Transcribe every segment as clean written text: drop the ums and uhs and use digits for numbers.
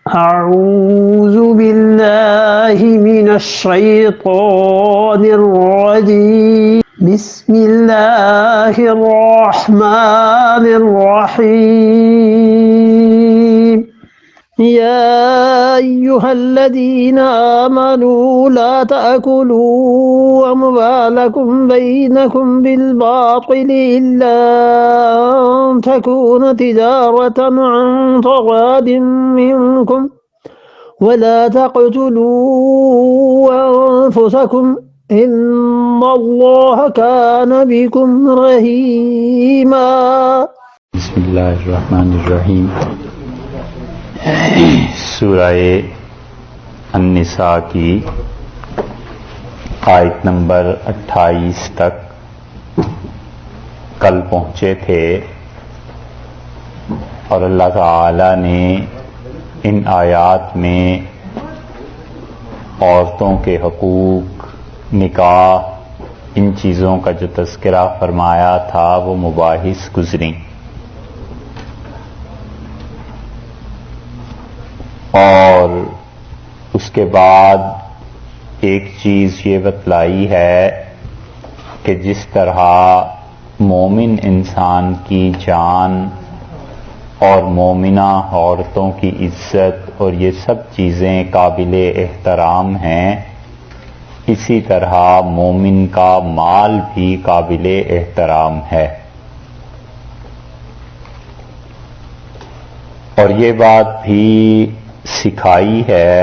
أعوذ بالله من الشيطان الرجيم بسم الله الرحمن الرحيم يا أيها الذين آمنوا لا تأكلوا أموالكم بينكم بالباطل إلا أن تكون تجارة عن تراض منكم ولا تقتلوا أنفسكم إن الله كان بكم رحيما بسم اللہ الرحمن الرحیم۔ سورہ النساء کی آیت نمبر 28 تک کل پہنچے تھے، اور اللہ تعالی نے ان آیات میں عورتوں کے حقوق، نکاح، ان چیزوں کا جو تذکرہ فرمایا تھا وہ مباحث گزریں، اور اس کے بعد ایک چیز یہ بتلائی ہے کہ جس طرح مومن انسان کی جان اور مومنہ عورتوں کی عزت اور یہ سب چیزیں قابل احترام ہیں، اسی طرح مومن کا مال بھی قابل احترام ہے۔ اور یہ بات بھی سکھائی ہے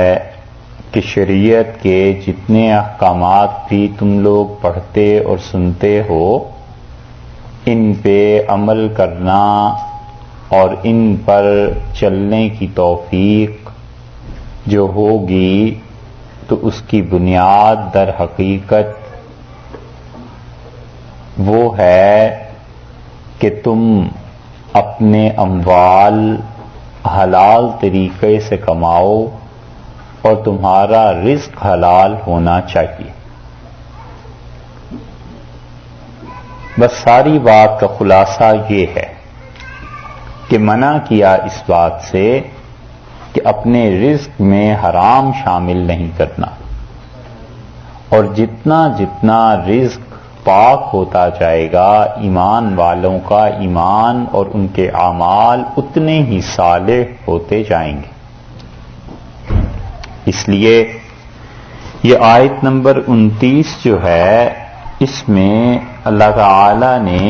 کہ شریعت کے جتنے احکامات بھی تم لوگ پڑھتے اور سنتے ہو، ان پہ عمل کرنا اور ان پر چلنے کی توفیق جو ہوگی تو اس کی بنیاد در حقیقت وہ ہے کہ تم اپنے اموال حلال طریقے سے کماؤ اور تمہارا رزق حلال ہونا چاہیے۔ بس ساری بات کا خلاصہ یہ ہے کہ منع کیا اس بات سے کہ اپنے رزق میں حرام شامل نہیں کرنا، اور جتنا جتنا رزق پاک ہوتا جائے گا ایمان والوں کا ایمان اور ان کے اعمال اتنے ہی صالح ہوتے جائیں گے۔ اس لیے یہ آیت نمبر 29 جو ہے، اس میں اللہ تعالی نے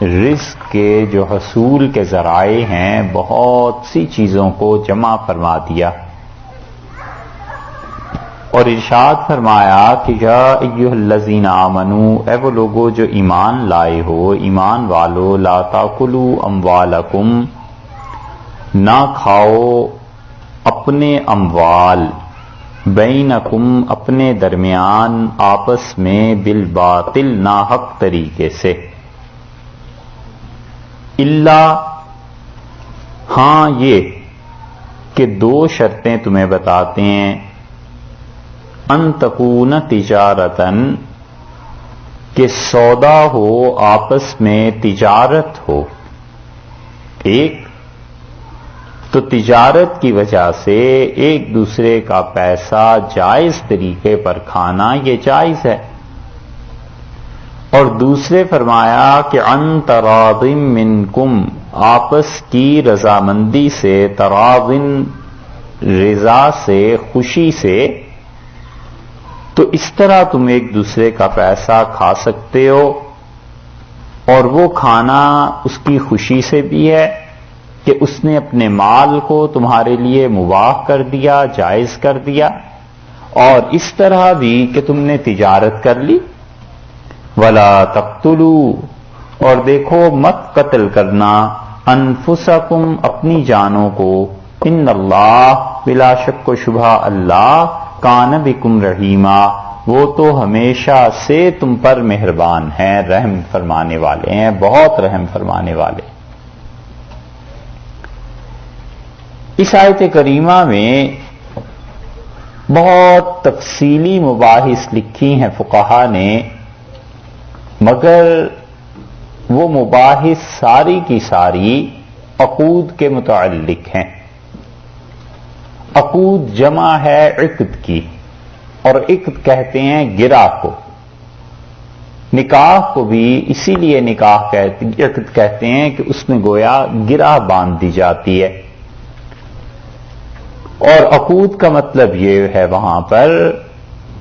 رزق کے جو حصول کے ذرائع ہیں بہت سی چیزوں کو جمع فرما دیا، اور ارشاد فرمایا کہ یا ایھا الذین آمنوا، اے وہ لوگو جو ایمان لائے ہو، ایمان والو، لا تاکلوا اموالکم، نہ کھاؤ اپنے اموال، بینکم اپنے درمیان، آپس میں، بالباطل ناحق طریقے سے، الا ہاں یہ کہ دو شرطیں تمہیں بتاتے ہیں، ان تکون تجارتاً، کہ سودا ہو آپس میں، تجارت ہو۔ ایک تو تجارت کی وجہ سے ایک دوسرے کا پیسہ جائز طریقے پر کھانا یہ جائز ہے، اور دوسرے فرمایا کہ ان تراض منکم، آپس کی رضامندی سے، تراض رضا سے، خوشی سے، تو اس طرح تم ایک دوسرے کا پیسہ کھا سکتے ہو، اور وہ کھانا اس کی خوشی سے بھی ہے کہ اس نے اپنے مال کو تمہارے لیے مباح کر دیا، جائز کر دیا، اور اس طرح بھی کہ تم نے تجارت کر لی۔ وَلَا تَقْتُلُوا، اور دیکھو مت قتل کرنا، انفسکم اپنی جانوں کو، ان اللہ بلا شک و شبہ اللہ، کان بکم رحیما، وہ تو ہمیشہ سے تم پر مہربان ہیں، رحم فرمانے والے ہیں، بہت رحم فرمانے والے۔ اس آیت کریمہ میں بہت تفصیلی مباحث لکھی ہیں فقہا نے، مگر وہ مباحث ساری کی ساری عقود کے متعلق ہیں۔ عقود جمع ہے عقد کی، اور عقد کہتے ہیں گرہ کو. نکاح کو بھی اسی لیے عقد کہتے ہیں کہ اس میں گویا گرہ باندھ دی جاتی ہے. اور عقود کا مطلب یہ ہے وہاں پر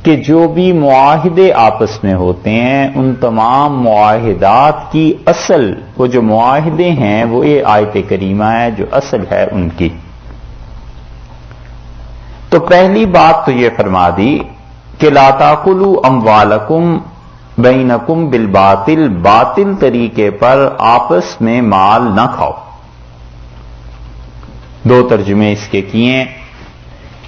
کہ جو بھی معاہدے آپس میں ہوتے ہیں ان تمام معاہدات کی اصل، وہ جو معاہدے ہیں وہ یہ آیت کریمہ ہے جو اصل ہے ان کی. تو پہلی بات تو یہ فرما دی کہ لا تاکلوا اموالکم بینکم بالباطل، باطل طریقے پر آپس میں مال نہ کھاؤ. دو ترجمے اس کے کیے.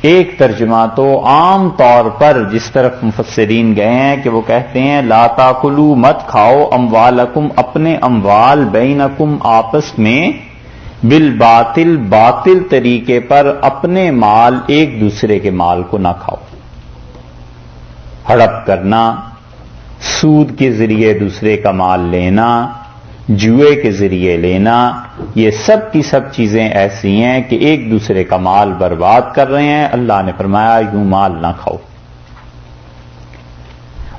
ایک ترجمہ تو عام طور پر جس طرف مفسرین گئے ہیں کہ وہ کہتے ہیں لا تاکلوا، مت کھاؤ، اموالکم، اپنے اموال، بینکم، آپس میں، بالباطل، باطل طریقے پر اپنے مال ایک دوسرے کے مال کو نہ کھاؤ. ہڑپ کرنا، سود کے ذریعے دوسرے کا مال لینا، جوئے کے ذریعے لینا، یہ سب کی سب چیزیں ایسی ہیں کہ ایک دوسرے کا مال برباد کر رہے ہیں. اللہ نے فرمایا یوں مال نہ کھاؤ.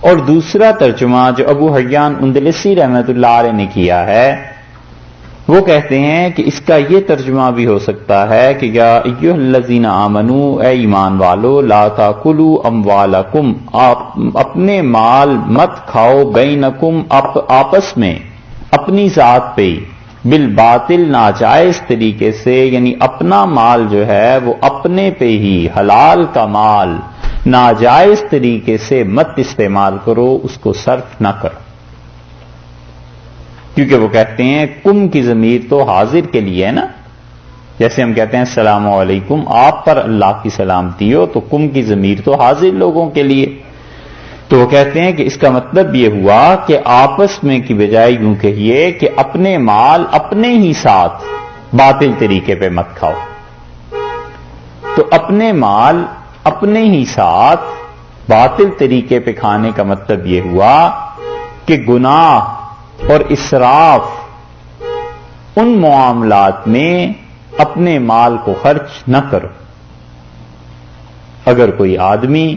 اور دوسرا ترجمہ جو ابو حیان اندلسی رحمۃ اللہ علیہ نے کیا ہے، وہ کہتے ہیں کہ اس کا یہ ترجمہ بھی ہو سکتا ہے کہ یا ایھا الذین آمنوا، اے ایمان والو، لا تاکلوا اموالکم، اپنے مال مت کھاؤ، بینکم، آپس میں، اپنی ذات پہ، بالباطل، ناجائز طریقے سے، یعنی اپنا مال جو ہے وہ اپنے پہ ہی، حلال کا مال ناجائز طریقے سے مت استعمال کرو، اس کو صرف نہ کرو. کیونکہ وہ کہتے ہیں کم کی ضمیر تو حاضر کے لیے ہے نا، جیسے ہم کہتے ہیں السلام علیکم، آپ پر اللہ کی سلامتی ہو، تو کم کی ضمیر تو حاضر لوگوں کے لیے. تو وہ کہتے ہیں کہ اس کا مطلب یہ ہوا کہ آپس میں کی بجائے یوں کہیے کہ اپنے مال اپنے ہی ساتھ باطل طریقے پہ مت کھاؤ. تو اپنے مال اپنے ہی ساتھ باطل طریقے پہ کھانے کا مطلب یہ ہوا کہ گناہ اور اسراف ان معاملات میں اپنے مال کو خرچ نہ کرو. اگر کوئی آدمی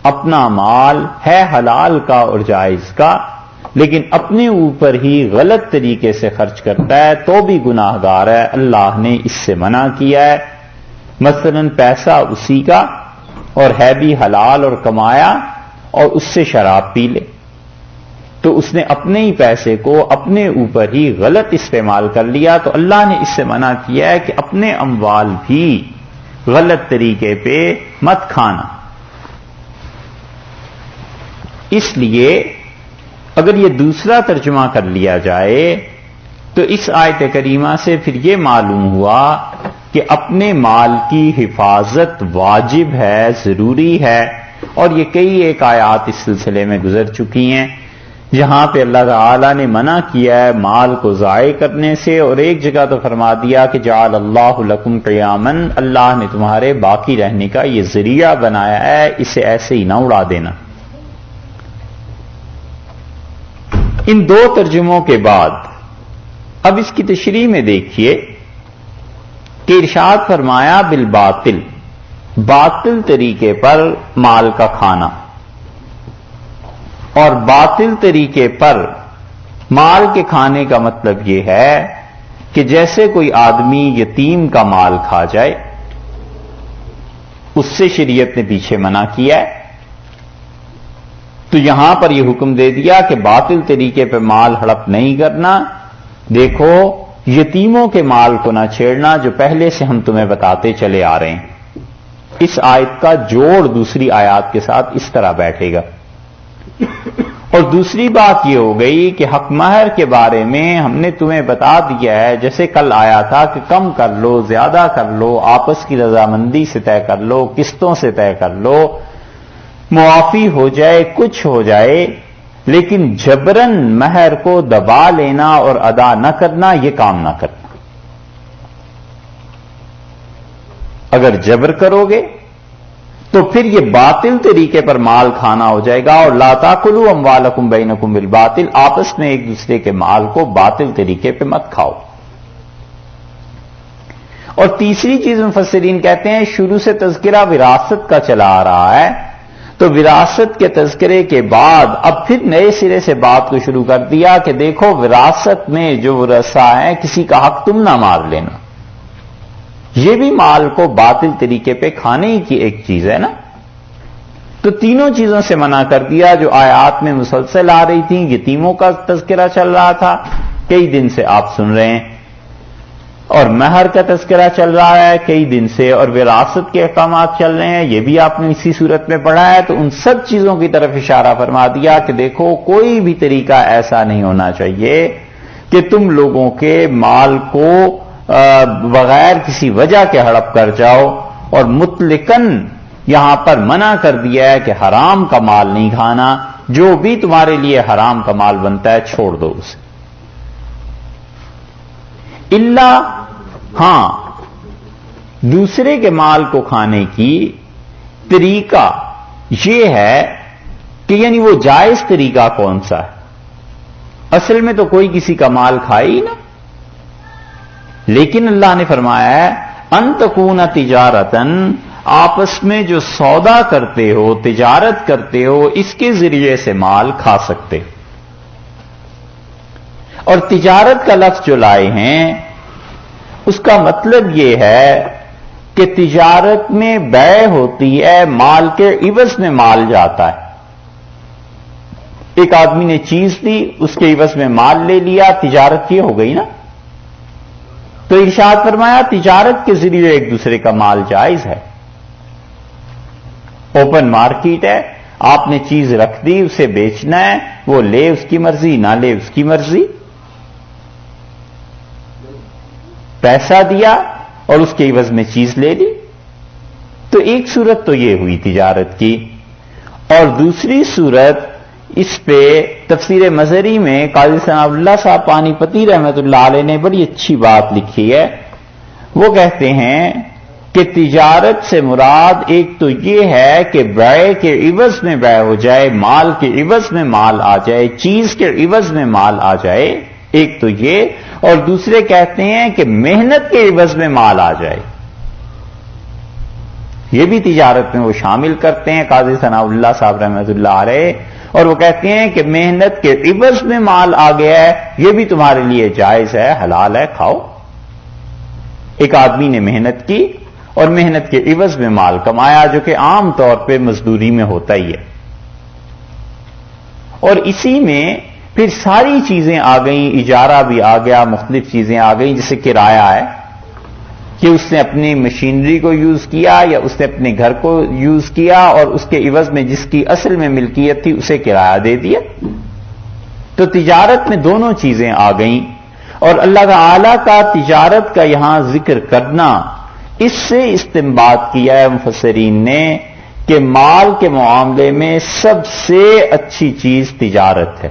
اپنا مال ہے حلال کا اور جائز کا لیکن اپنے اوپر ہی غلط طریقے سے خرچ کرتا ہے تو بھی گناہ گار ہے، اللہ نے اس سے منع کیا ہے. مثلا پیسہ اسی کا اور ہے بھی حلال اور کمایا، اور اس سے شراب پی لے، تو اس نے اپنے ہی پیسے کو اپنے اوپر ہی غلط استعمال کر لیا. تو اللہ نے اس سے منع کیا ہے کہ اپنے اموال بھی غلط طریقے پہ مت کھانا. اس لیے اگر یہ دوسرا ترجمہ کر لیا جائے تو اس آیت کریمہ سے پھر یہ معلوم ہوا کہ اپنے مال کی حفاظت واجب ہے، ضروری ہے. اور یہ کئی ایک آیات اس سلسلے میں گزر چکی ہیں جہاں پہ اللہ تعالی نے منع کیا ہے مال کو ضائع کرنے سے، اور ایک جگہ تو فرما دیا کہ جعل اللہ لکم قیاما، اللہ نے تمہارے باقی رہنے کا یہ ذریعہ بنایا ہے، اسے ایسے ہی نہ اڑا دینا. ان دو ترجموں کے بعد اب اس کی تشریح میں دیکھیے کہ ارشاد فرمایا بالباطل، باطل طریقے پر مال کا کھانا. اور باطل طریقے پر مال کے کھانے کا مطلب یہ ہے کہ جیسے کوئی آدمی یتیم کا مال کھا جائے، اس سے شریعت نے پیچھے منع کیا ہے. تو یہاں پر یہ حکم دے دیا کہ باطل طریقے پہ مال ہڑپ نہیں کرنا. دیکھو یتیموں کے مال کو نہ چھیڑنا، جو پہلے سے ہم تمہیں بتاتے چلے آ رہے ہیں. اس آیت کا جوڑ دوسری آیات کے ساتھ اس طرح بیٹھے گا. اور دوسری بات یہ ہو گئی کہ حق مہر کے بارے میں ہم نے تمہیں بتا دیا ہے، جیسے کل آیا تھا کہ کم کر لو، زیادہ کر لو، آپس کی رضامندی سے طے کر لو، قسطوں سے طے کر لو، معافی ہو جائے، کچھ ہو جائے، لیکن جبرن مہر کو دبا لینا اور ادا نہ کرنا، یہ کام نہ کرنا. اگر جبر کرو گے تو پھر یہ باطل طریقے پر مال کھانا ہو جائے گا. اور لا تاکلوا اموالکم بینکم بالباطل، آپس میں ایک دوسرے کے مال کو باطل طریقے پہ مت کھاؤ. اور تیسری چیز مفسرین کہتے ہیں شروع سے تذکرہ وراثت کا چلا آ رہا ہے، تو وراثت کے تذکرے کے بعد اب پھر نئے سرے سے بات کو شروع کر دیا کہ دیکھو وراثت میں جو ورثہ ہیں کسی کا حق تم نہ مار لینا، یہ بھی مال کو باطل طریقے پہ کھانے کی ایک چیز ہے نا۔ تو تینوں چیزوں سے منع کر دیا جو آیات میں مسلسل آ رہی تھیں، یتیموں کا تذکرہ چل رہا تھا کئی دن سے آپ سن رہے ہیں، اور مہر کا تذکرہ چل رہا ہے کئی دن سے، اور وراثت کے احکامات چل رہے ہیں، یہ بھی آپ نے اسی صورت میں پڑھا ہے۔ تو ان سب چیزوں کی طرف اشارہ فرما دیا کہ دیکھو کوئی بھی طریقہ ایسا نہیں ہونا چاہیے کہ تم لوگوں کے مال کو بغیر کسی وجہ کے ہڑپ کر جاؤ، اور مطلقاً یہاں پر منع کر دیا ہے کہ حرام کا مال نہیں کھانا، جو بھی تمہارے لیے حرام کا مال بنتا ہے چھوڑ دو اسے، اللہ ہاں دوسرے کے مال کو کھانے کی طریقہ یہ ہے کہ یعنی وہ جائز طریقہ کون سا ہے؟ اصل میں تو کوئی کسی کا مال کھائے ہی نہ، لیکن اللہ نے فرمایا ہے ان تکون تجارتن، آپس میں جو سودا کرتے ہو تجارت کرتے ہو اس کے ذریعے سے مال کھا سکتے ہو۔ اور تجارت کا لفظ جو لائے ہیں اس کا مطلب یہ ہے کہ تجارت میں بیع ہوتی ہے، مال کے عوض میں مال جاتا ہے۔ ایک آدمی نے چیز دی، اس کے عوض میں مال لے لیا، تجارت یہ ہو گئی نا۔ تو ارشاد فرمایا تجارت کے ذریعے ایک دوسرے کا مال جائز ہے۔ اوپن مارکیٹ ہے، آپ نے چیز رکھ دی، اسے بیچنا ہے، وہ لے اس کی مرضی نہ لے اس کی مرضی، پیسہ دیا اور اس کے عوض میں چیز لے لی۔ تو ایک صورت تو یہ ہوئی تجارت کی، اور دوسری صورت اس پہ تفسیر مظہری میں قاضی ثناء اللہ صاحب پانی پتی رحمت اللہ علیہ نے بڑی اچھی بات لکھی ہے۔ وہ کہتے ہیں کہ تجارت سے مراد ایک تو یہ ہے کہ بیع کے عوض میں بیع ہو جائے، مال کے عوض میں مال آ جائے، چیز کے عوض میں مال آ جائے، ایک تو یہ، اور دوسرے کہتے ہیں کہ محنت کے عوض میں مال آ جائے، یہ بھی تجارت میں وہ شامل کرتے ہیں قاضی ثناء اللہ صاحب رحمت اللہ علیہ، اور وہ کہتے ہیں کہ محنت کے عوض میں مال آ گیا ہے، یہ بھی تمہارے لیے جائز ہے، حلال ہے، کھاؤ۔ ایک آدمی نے محنت کی اور محنت کے عوض میں مال کمایا، جو کہ عام طور پہ مزدوری میں ہوتا ہی ہے، اور اسی میں پھر ساری چیزیں آ گئیں، اجارہ بھی آ گیا، مختلف چیزیں آ گئیں، جیسے کرایہ ہے کہ اس نے اپنی مشینری کو یوز کیا یا اس نے اپنے گھر کو یوز کیا، اور اس کے عوض میں جس کی اصل میں ملکیت تھی اسے کرایہ دے دیا۔ تو تجارت میں دونوں چیزیں آ گئیں، اور اللہ تعالی کا تجارت کا یہاں ذکر کرنا، اس سے استنباط کیا ہے مفسرین نے کہ مال کے معاملے میں سب سے اچھی چیز تجارت ہے۔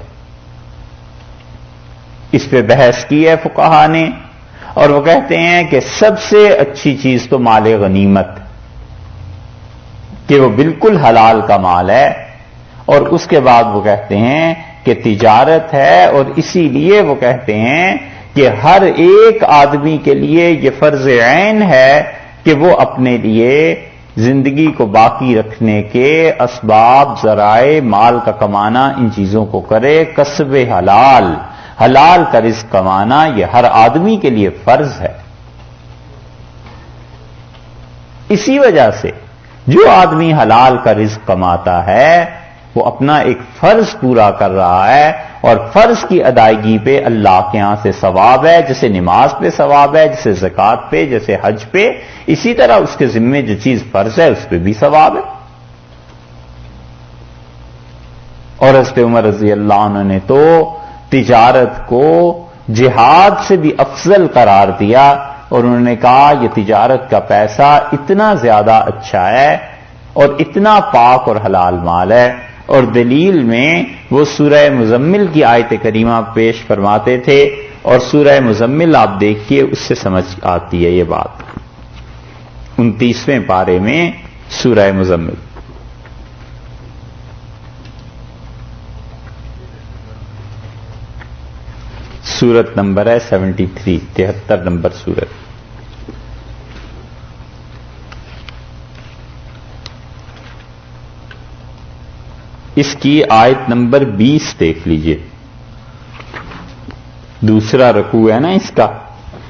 اس پہ بحث کی ہے فقہا نے، اور وہ کہتے ہیں کہ سب سے اچھی چیز تو مال غنیمت، کہ وہ بالکل حلال کا مال ہے، اور اس کے بعد وہ کہتے ہیں کہ تجارت ہے، اور اسی لیے وہ کہتے ہیں کہ ہر ایک آدمی کے لیے یہ فرض عین ہے کہ وہ اپنے لیے زندگی کو باقی رکھنے کے اسباب، ذرائع، مال کا کمانا، ان چیزوں کو کرے، کسب حلال، حلال کا رزق کمانا، یہ ہر آدمی کے لیے فرض ہے۔ اسی وجہ سے جو آدمی حلال کا رزق کماتا ہے وہ اپنا ایک فرض پورا کر رہا ہے، اور فرض کی ادائیگی پہ اللہ کے ہاں سے ثواب ہے، جیسے نماز پہ ثواب ہے، جیسے زکوٰۃ پہ، جیسے حج پہ، اسی طرح اس کے ذمے جو چیز فرض ہے اس پہ بھی ثواب ہے۔ اور حضرت عمر رضی اللہ عنہ نے تو تجارت کو جہاد سے بھی افضل قرار دیا، اور انہوں نے کہا یہ تجارت کا پیسہ اتنا زیادہ اچھا ہے اور اتنا پاک اور حلال مال ہے۔ اور دلیل میں وہ سورہ مزمل کی آیت کریمہ پیش فرماتے تھے، اور سورہ مزمل آپ دیکھیے اس سے سمجھ آتی ہے یہ بات، 29ویں پارے میں سورہ مزمل، سورت نمبر ہے 73 نمبر سورت۔ اس کی آیت نمبر 20 دیکھ لیجئے. دوسرا رکوع ہے نا اس کا،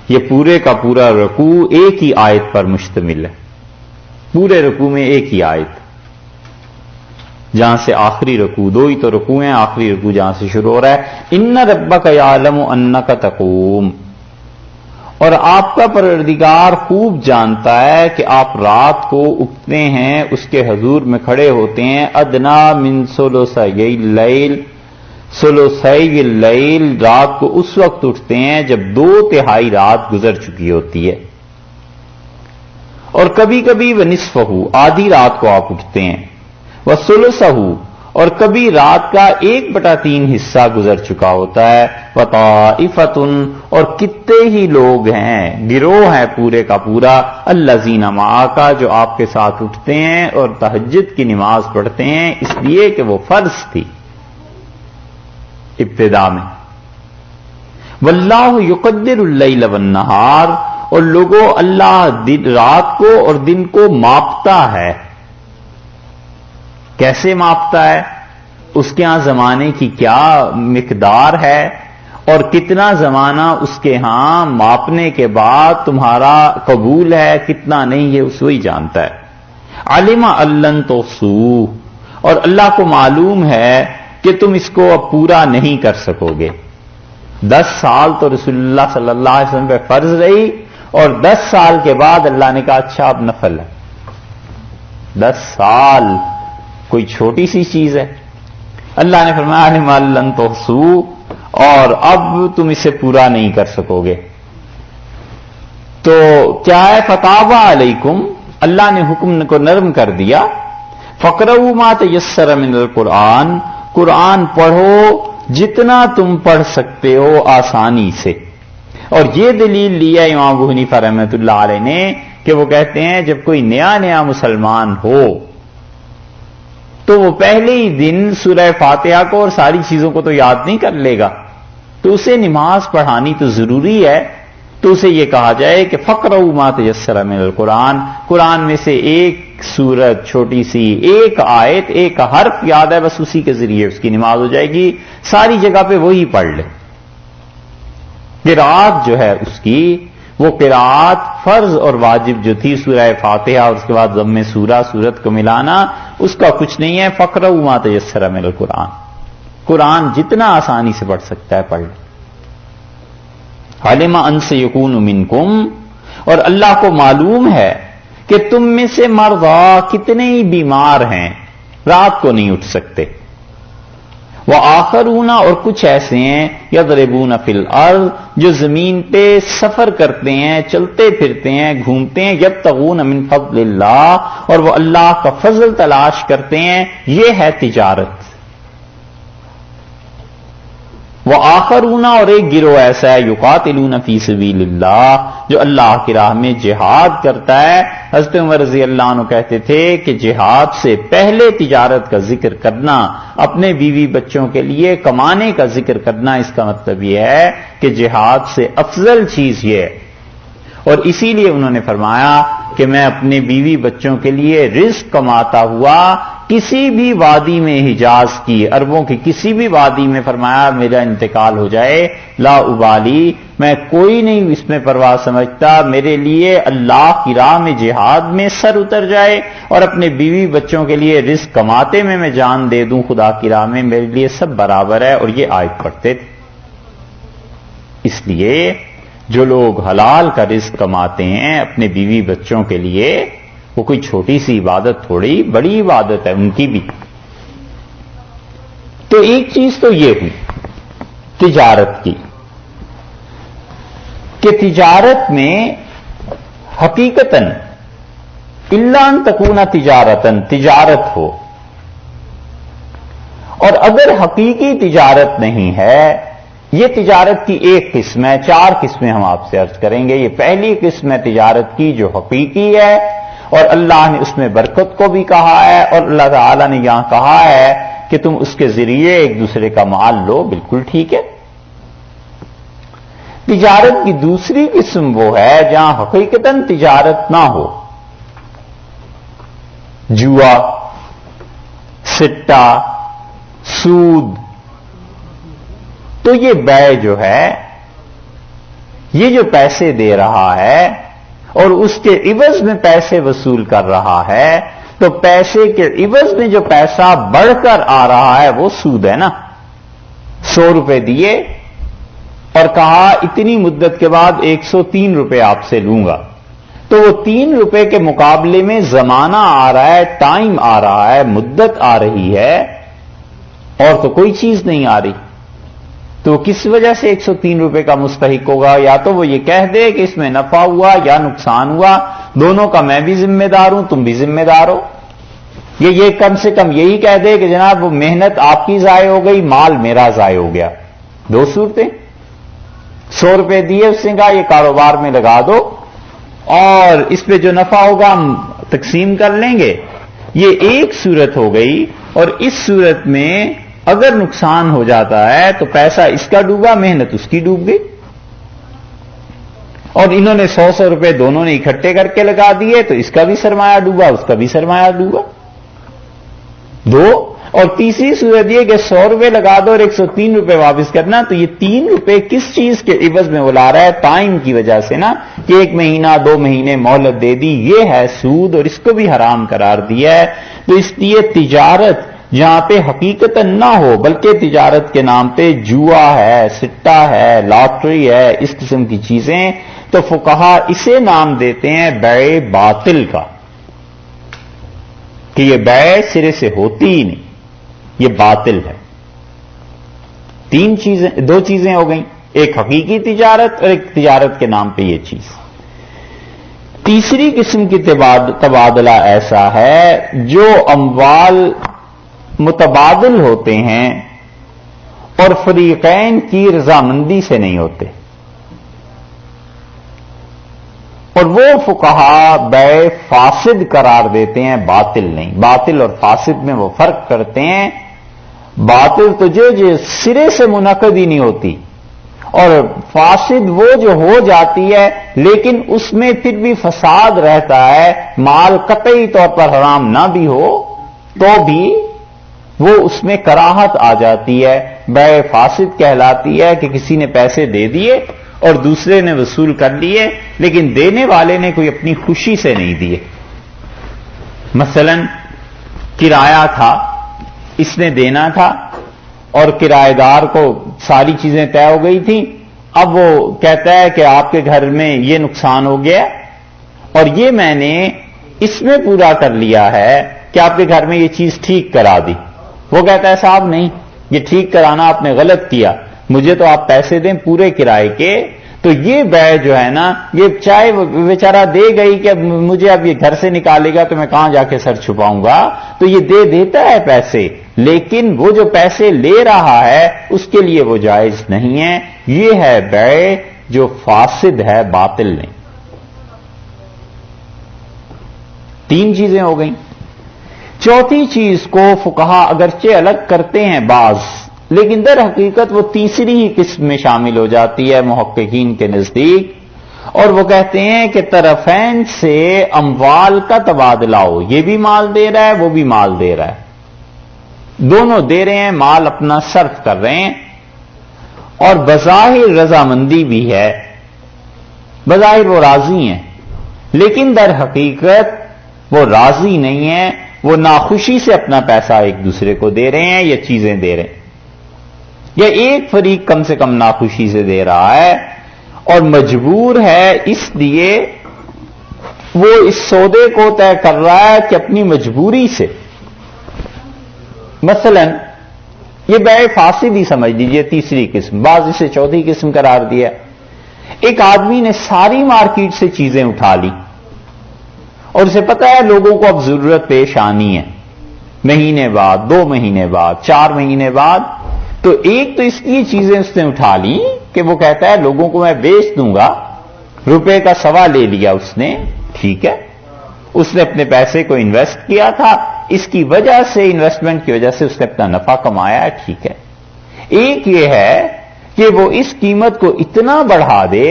یہ پورے کا پورا رکوع ایک ہی آیت پر مشتمل ہے. پورے رکوع میں ایک ہی آیت، جہاں سے آخری رکوع، دو ہی تو رکوع ہیں، آخری رکوع جہاں سے شروع ہو رہا ہے ان ربک یعلم انک تقوم، اور آپ کا پروردگار خوب جانتا ہے کہ آپ رات کو اٹھتے ہیں، اس کے حضور میں کھڑے ہوتے ہیں. ادنا من ثلثی اللیل، ثلثی اللیل، رات کو اس وقت اٹھتے ہیں جب 2/3 رات گزر چکی ہوتی ہے. اور کبھی کبھی ونصفہ، آدھی رات کو آپ اٹھتے ہیں. وثلثہ، اور کبھی رات کا 1/3 حصہ گزر چکا ہوتا ہے. وطائفۃ، اور کتنے ہی لوگ ہیں، گروہ ہیں پورے کا پورا، الذین معک، جو آپ کے ساتھ اٹھتے ہیں اور تہجد کی نماز پڑھتے ہیں، اس لیے کہ وہ فرض تھی ابتدا میں. واللہ یقدر اللیل والنہار، اور لوگوں اللہ رات کو اور دن کو ماپتا ہے. کیسے ماپتا ہے؟ اس کے ہاں زمانے کی کیا مقدار ہے اور کتنا زمانہ اس کے ہاں ماپنے کے بعد تمہارا قبول ہے، کتنا نہیں، یہ اس وہی جانتا ہے. علم ان تحصوہ، اور اللہ کو معلوم ہے کہ تم اس کو اب پورا نہیں کر سکو گے. 10 سال تو رسول اللہ صلی اللہ علیہ وسلم پہ فرض رہی، اور 10 سال کے بعد اللہ نے کہا اچھا اب نفل ہے. 10 سال کوئی چھوٹی سی چیز ہے. اللہ نے فرمایا علم ان تحصوہ، اور اب تم اسے پورا نہیں کر سکو گے. تو کیا ہے؟ فتاب علیکم، اللہ نے حکم کو نرم کر دیا. فقرؤوا ما تیسر من القرآن، قرآن پڑھو جتنا تم پڑھ سکتے ہو آسانی سے. اور یہ دلیل لیا امام ابو حنیفہ رحمۃ اللہ علیہ نے کہ وہ کہتے ہیں جب کوئی نیا مسلمان ہو تو وہ پہلے ہی دن سورہ فاتحہ کو اور ساری چیزوں کو تو یاد نہیں کر لے گا، تو اسے نماز پڑھانی تو ضروری ہے. تو اسے یہ کہا جائے کہ فقرؤوا ما تیسر من القرآن، قرآن میں سے ایک سورت چھوٹی سی، ایک آیت، ایک حرف یاد ہے، بس اسی کے ذریعے اس کی نماز ہو جائے گی. ساری جگہ پہ وہی پڑھ لے. قرات جو ہے اس کی، وہ قرات فرض اور واجب جو تھی سورہ فاتحہ اور اس کے بعد ضم سورت کو ملانا، اس کا کچھ نہیں ہے. فقرؤوا ما تیسر من القرآن، قرآن جتنا آسانی سے پڑھ سکتا ہے پڑھ لے. علم ان سیکون منکم، اور اللہ کو معلوم ہے کہ تم میں سے مرضا کتنے ہی بیمار ہیں، رات کو نہیں اٹھ سکتے. وآخرون، اور کچھ ایسے ہیں یضربون فی الارض، جو زمین پہ سفر کرتے ہیں، چلتے پھرتے ہیں، گھومتے ہیں. یبتغون من فضل اللہ، اور وہ اللہ کا فضل تلاش کرتے ہیں. یہ ہے تجارت. وآخرون، اور ایک گروہ ایسا ہے یقاتلون فی سبیل اللہ، جو اللہ کی راہ میں جہاد کرتا ہے. حضرت عمر رضی اللہ عنہ کہتے تھے کہ جہاد سے پہلے تجارت کا ذکر کرنا، اپنے بیوی بچوں کے لیے کمانے کا ذکر کرنا، اس کا مطلب یہ ہے کہ جہاد سے افضل چیز یہ ہے. اور اسی لیے انہوں نے فرمایا کہ میں اپنے بیوی بچوں کے لیے رزق کماتا ہوا کسی بھی وادی میں، حجاز کی، عربوں کی کسی بھی وادی میں، فرمایا میرا انتقال ہو جائے لا ابالی، میں کوئی نہیں اس میں پرواہ سمجھتا. میرے لیے اللہ کی راہ میں جہاد میں سر اتر جائے اور اپنے بیوی بچوں کے لیے رزق کماتے میں جان دے دوں خدا کی راہ میں، میرے لیے سب برابر ہے. اور یہ آیت پڑھتے تھے. اس لیے جو لوگ حلال کا رزق کماتے ہیں اپنے بیوی بچوں کے لیے، وہ کوئی چھوٹی سی عبادت تھوڑی، بڑی عبادت ہے ان کی بھی. تو ایک چیز تو یہ ہوئی تجارت کی، کہ تجارت میں حقیقتاً الا ان تکون تجارتاً، تجارت ہو. اور اگر حقیقی تجارت نہیں ہے، یہ تجارت کی ایک قسم ہے. 4 قسمیں ہم آپ سے عرض کریں گے. یہ پہلی قسم ہے تجارت کی جو حقیقی ہے، اور اللہ نے اس میں برکت کو بھی کہا ہے، اور اللہ تعالیٰ نے یہاں کہا ہے کہ تم اس کے ذریعے ایک دوسرے کا مال لو، بالکل ٹھیک ہے. تجارت کی دوسری قسم وہ ہے جہاں حقیقتاً تجارت نہ ہو. جوا، سٹا، سود. تو یہ بے جو ہے، یہ جو پیسے دے رہا ہے اور اس کے عوض میں پیسے وصول کر رہا ہے، تو پیسے کے عوض میں جو پیسہ بڑھ کر آ رہا ہے وہ سود ہے نا. 100 روپے دیے اور کہا اتنی مدت کے بعد 103 روپے آپ سے لوں گا، تو وہ 3 روپے کے مقابلے میں زمانہ آ رہا ہے، ٹائم آ رہا ہے، مدت آ رہی ہے، اور تو کوئی چیز نہیں آ رہی. تو کس وجہ سے 103 روپے کا مستحق ہوگا؟ یا تو وہ یہ کہہ دے کہ اس میں نفع ہوا یا نقصان ہوا، دونوں کا میں بھی ذمہ دار ہوں، تم بھی ذمہ دار ہو. یہ کم سے کم یہی کہہ دے کہ جناب وہ محنت آپ کی ضائع ہو گئی، مال میرا ضائع ہو گیا. 2 صورتیں. 100 روپے دیے، اس نے کہا یہ کاروبار میں لگا دو اور اس پہ جو نفع ہوگا ہم تقسیم کر لیں گے. یہ ایک صورت ہو گئی. اور اس صورت میں اگر نقصان ہو جاتا ہے تو پیسہ اس کا ڈوبا، محنت اس کی ڈوب گئی. اور انہوں نے 100 روپے دونوں نے اکٹھے کر کے لگا دیے، تو اس کا بھی سرمایہ ڈوبا، اس کا بھی سرمایہ ڈوبا. 2. اور تیسری صورت یہ کہ 100 روپے لگا دو اور 103 روپے واپس کرنا. تو یہ 3 روپے کس چیز کے عوض میں وہ لا رہا ہے؟ ٹائم کی وجہ سے نا، کہ 1 مہینہ 2 مہینے مہلت دے دی. یہ ہے سود، اور اس کو بھی حرام قرار دیا ہے. تو اس لیے تجارت جہاں پہ حقیقت نہ ہو بلکہ تجارت کے نام پہ جوا ہے، سٹا ہے، لاٹری ہے، اس قسم کی چیزیں، تو فقہا اسے نام دیتے ہیں بیع باطل کا، کہ یہ بیع سرے سے ہوتی ہی نہیں، یہ باطل ہے. 2 چیزیں ہو گئیں، ایک حقیقی تجارت اور ایک تجارت کے نام پہ یہ چیز. تیسری قسم کی تبادلہ ایسا ہے جو اموال متبادل ہوتے ہیں اور فریقین کی رضامندی سے نہیں ہوتے. اور وہ فقہا بیع فاسد قرار دیتے ہیں، باطل نہیں. باطل اور فاسد میں وہ فرق کرتے ہیں. باطل تو جو سرے سے منعقد ہی نہیں ہوتی، اور فاسد وہ جو ہو جاتی ہے لیکن اس میں پھر بھی فساد رہتا ہے، مال قطعی طور پر حرام نہ بھی ہو تو بھی وہ اس میں کراہت آ جاتی ہے. بیع فاسد کہلاتی ہے کہ کسی نے پیسے دے دیے اور دوسرے نے وصول کر لیے، لیکن دینے والے نے کوئی اپنی خوشی سے نہیں دیے. مثلا کرایہ تھا، اس نے دینا تھا اور کرایہ دار کو ساری چیزیں طے ہو گئی تھیں. اب وہ کہتا ہے کہ آپ کے گھر میں یہ نقصان ہو گیا اور یہ میں نے اس میں پورا کر لیا ہے کہ آپ کے گھر میں یہ چیز ٹھیک کرا دی. وہ کہتا ہے صاحب نہیں، یہ ٹھیک کرانا آپ نے غلط کیا، مجھے تو آپ پیسے دیں پورے کرائے کے. تو یہ بیع جو ہے نا، یہ چاہے وہ بیچارہ دے گئی کہ مجھے اب یہ گھر سے نکالے گا تو میں کہاں جا کے سر چھپاؤں گا، تو یہ دے دیتا ہے پیسے، لیکن وہ جو پیسے لے رہا ہے اس کے لیے وہ جائز نہیں ہے. یہ ہے بیع جو فاسد ہے، باطل نہیں. 3 چیزیں ہو گئیں. چوتھی چیز کو فقہا اگرچہ الگ کرتے ہیں بعض، لیکن در حقیقت وہ تیسری ہی قسم میں شامل ہو جاتی ہے محققین کے نزدیک، اور وہ کہتے ہیں کہ طرفین سے اموال کا تبادلہ ہو. یہ بھی مال دے رہا ہے، وہ بھی مال دے رہا ہے، دونوں دے رہے ہیں، مال اپنا صرف کر رہے ہیں، اور بظاہر رضامندی بھی ہے، بظاہر وہ راضی ہیں، لیکن در حقیقت وہ راضی نہیں ہیں، وہ ناخوشی سے اپنا پیسہ ایک دوسرے کو دے رہے ہیں یا چیزیں دے رہے ہیں، یا ایک فریق کم سے کم ناخوشی سے دے رہا ہے اور مجبور ہے، اس لیے وہ اس سودے کو طے کر رہا ہے کہ اپنی مجبوری سے. مثلا یہ بیع فاسد ہی سمجھ لیجیے، تیسری قسم، بعض اسے چوتھی قسم قرار دیا. ایک آدمی نے ساری مارکیٹ سے چیزیں اٹھا لی اور اسے پتا ہے لوگوں کو اب ضرورت پیش آنی ہے، مہینے بعد، 2 مہینے بعد، 4 مہینے بعد. تو ایک تو اس کی چیزیں اس نے اٹھا لی کہ وہ کہتا ہے لوگوں کو میں بیچ دوں گا، روپے کا سوا لے لیا اس نے، ٹھیک ہے، اس نے اپنے پیسے کو انویسٹ کیا تھا، اس کی وجہ سے، انویسٹمنٹ کی وجہ سے اس نے اپنا نفع کمایا ہے، ٹھیک ہے. ایک یہ ہے کہ وہ اس قیمت کو اتنا بڑھا دے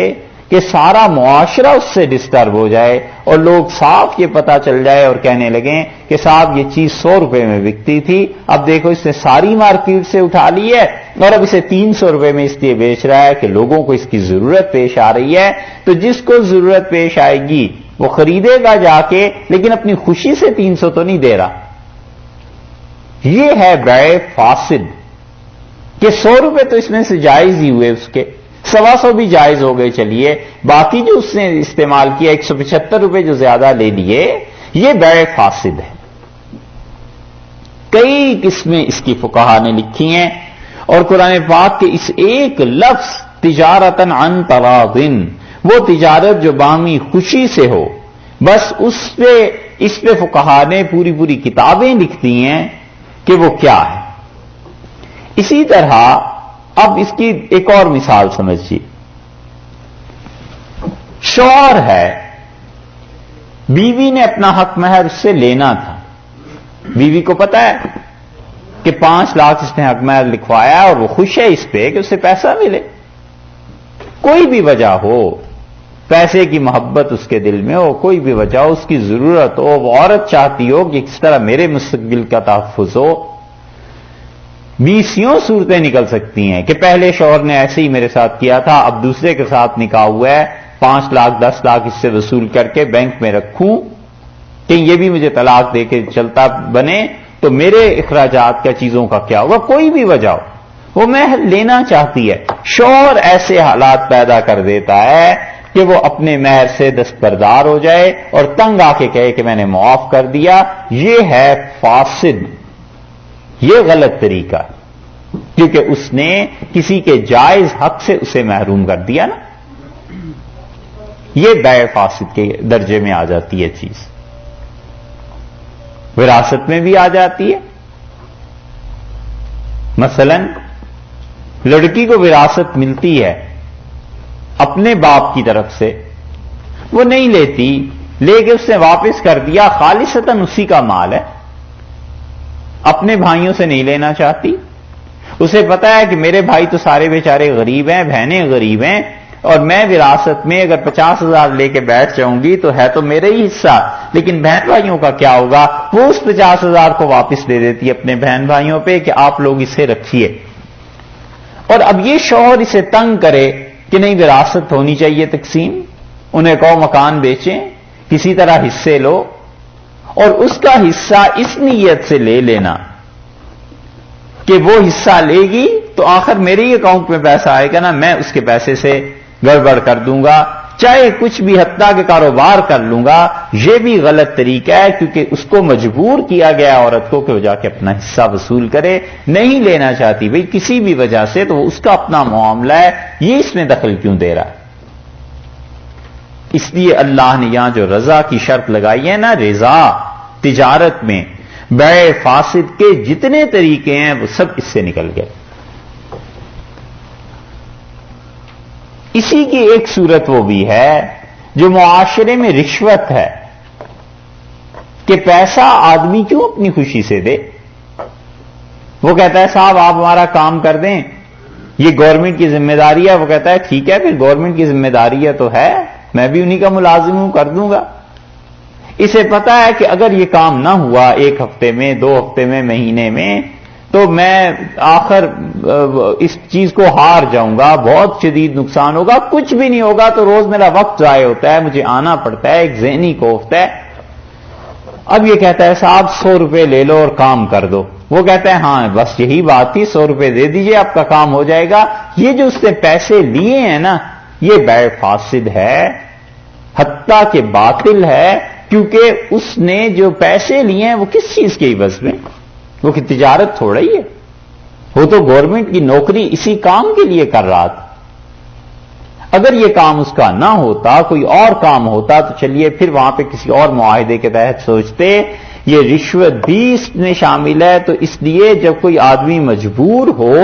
کہ سارا معاشرہ اس سے ڈسٹرب ہو جائے اور لوگ صاف یہ پتا چل جائے اور کہنے لگیں کہ صاحب یہ چیز 100 روپے میں بکتی تھی، اب دیکھو اس نے ساری مارکیٹ سے اٹھا لی ہے اور اب اسے 300 روپے میں اس لیے بیچ رہا ہے کہ لوگوں کو اس کی ضرورت پیش آ رہی ہے۔ تو جس کو ضرورت پیش آئے گی وہ خریدے گا جا کے، لیکن اپنی خوشی سے 300 تو نہیں دے رہا۔ یہ ہے بیع فاسد، کہ 100 روپے تو اس میں سے جائز ہی ہوئے، اس کے 125 بھی جائز ہو گئے، چلیے باقی جو اس نے استعمال کیا 175 روپے جو زیادہ لے لیے، یہ بیع فاسد ہے۔ کئی قسمیں اس کی فقہا نے لکھی ہیں، اور قرآن پاک کے اس ایک لفظ تجارتن عن تراض، وہ تجارت جو باہمی خوشی سے ہو، بس اس پہ فقہا نے پوری کتابیں لکھ دی ہیں کہ وہ کیا ہے۔ اسی طرح اب اس کی ایک اور مثال سمجھیے، شوہر ہے، بیوی نے اپنا حق مہر اس سے لینا تھا، بیوی کو پتا ہے کہ 5 لاکھ اس نے حق مہر لکھوایا اور وہ خوش ہے اس پہ کہ اسے پیسہ ملے، کوئی بھی وجہ ہو، پیسے کی محبت اس کے دل میں ہو، کوئی بھی وجہ ہو، اس کی ضرورت ہو، وہ عورت چاہتی ہو کہ کس طرح میرے مستقبل کا تحفظ ہو، 20 صورتیں نکل سکتی ہیں کہ پہلے شوہر نے ایسے ہی میرے ساتھ کیا تھا، اب دوسرے کے ساتھ نکاح ہوا ہے، 5 لاکھ 10 لاکھ اس سے وصول کر کے بینک میں رکھوں کہ یہ بھی مجھے طلاق دے کے چلتا بنے تو میرے اخراجات کا چیزوں کا کیا ہوگا، کوئی بھی وجہ ہو، وہ مہر لینا چاہتی ہے، شوہر ایسے حالات پیدا کر دیتا ہے کہ وہ اپنے مہر سے دستبردار ہو جائے اور تنگ آ کے کہے کہ میں نے معاف کر دیا۔ یہ ہے فاسد، یہ غلط طریقہ، کیونکہ اس نے کسی کے جائز حق سے اسے محروم کر دیا نا، یہ بیع فاسد کے درجے میں آ جاتی ہے چیز، وراثت میں بھی آ جاتی ہے۔ مثلا لڑکی کو وراثت ملتی ہے اپنے باپ کی طرف سے، وہ نہیں لیتی، لے کے اس نے واپس کر دیا، خالصتاً اسی کا مال ہے، اپنے بھائیوں سے نہیں لینا چاہتی، اسے پتا ہے کہ میرے بھائی تو سارے بیچارے غریب ہیں، بہنیں غریب ہیں، اور میں وراثت میں اگر 50,000 لے کے بیٹھ جاؤں گی تو ہے تو میرے ہی حصہ، لیکن بہن بھائیوں کا کیا ہوگا، وہ اس 50,000 کو واپس دے دیتی ہے اپنے بہن بھائیوں پہ کہ آپ لوگ اسے رکھیے۔ اور اب یہ شوہر اسے تنگ کرے کہ نہیں وراثت ہونی چاہیے تقسیم، انہیں کہو مکان بیچیں، کسی طرح حصے لو، اور اس کا حصہ اس نیت سے لے لینا کہ وہ حصہ لے گی تو آخر میرے ہی اکاؤنٹ میں پیسہ آئے گا نا، میں اس کے پیسے سے گڑبڑ کر دوں گا، چاہے کچھ بھی حتیٰ کہ کاروبار کر لوں گا۔ یہ بھی غلط طریقہ ہے، کیونکہ اس کو مجبور کیا گیا عورت کو کہ وہ جا کے اپنا حصہ وصول کرے، نہیں لینا چاہتی بھئی کسی بھی وجہ سے، تو وہ اس کا اپنا معاملہ ہے، یہ اس میں دخل کیوں دے رہا ہے؟ اس لیے اللہ نے یہاں جو رضا کی شرط لگائی ہے نا، رضا تجارت میں بیع فاسد کے جتنے طریقے ہیں وہ سب اس سے نکل گئے۔ اسی کی ایک صورت وہ بھی ہے جو معاشرے میں رشوت ہے، کہ پیسہ آدمی کیوں اپنی خوشی سے دے، وہ کہتا ہے صاحب آپ ہمارا کام کر دیں، یہ گورنمنٹ کی ذمہ داری ہے، وہ کہتا ہے ٹھیک ہے پھر گورنمنٹ کی ذمہ داری ہے تو ہے، میں بھی انہی کا ملازم ہوں، کر دوں گا۔ اسے پتا ہے کہ اگر یہ کام نہ ہوا 1 ہفتے میں، 2 ہفتے میں، مہینے میں، تو میں آخر اس چیز کو ہار جاؤں گا، بہت شدید نقصان ہوگا، کچھ بھی نہیں ہوگا تو روز میرا وقت ضائع ہوتا ہے، مجھے آنا پڑتا ہے، ایک ذہنی کوفت ہے۔ اب یہ کہتا ہے صاحب 100 روپے لے لو اور کام کر دو، وہ کہتا ہے ہاں بس یہی بات تھی، 100 روپے دے دیجئے آپ کا کام ہو جائے گا۔ یہ جو اس نے پیسے لیے ہیں نا، یہ بیع فاسد ہے، حتیٰ کہ باطل ہے، کیونکہ اس نے جو پیسے لیے ہیں وہ کس چیز کے عوض میں، وہ کہ تجارت تھوڑا ہی ہے، وہ تو گورنمنٹ کی نوکری اسی کام کے لیے کر رہا تھا۔ اگر یہ کام اس کا نہ ہوتا، کوئی اور کام ہوتا تو چلیے پھر وہاں پہ کسی اور معاہدے کے تحت سوچتے، یہ رشوت بھی اس میں شامل ہے۔ تو اس لیے جب کوئی آدمی مجبور ہو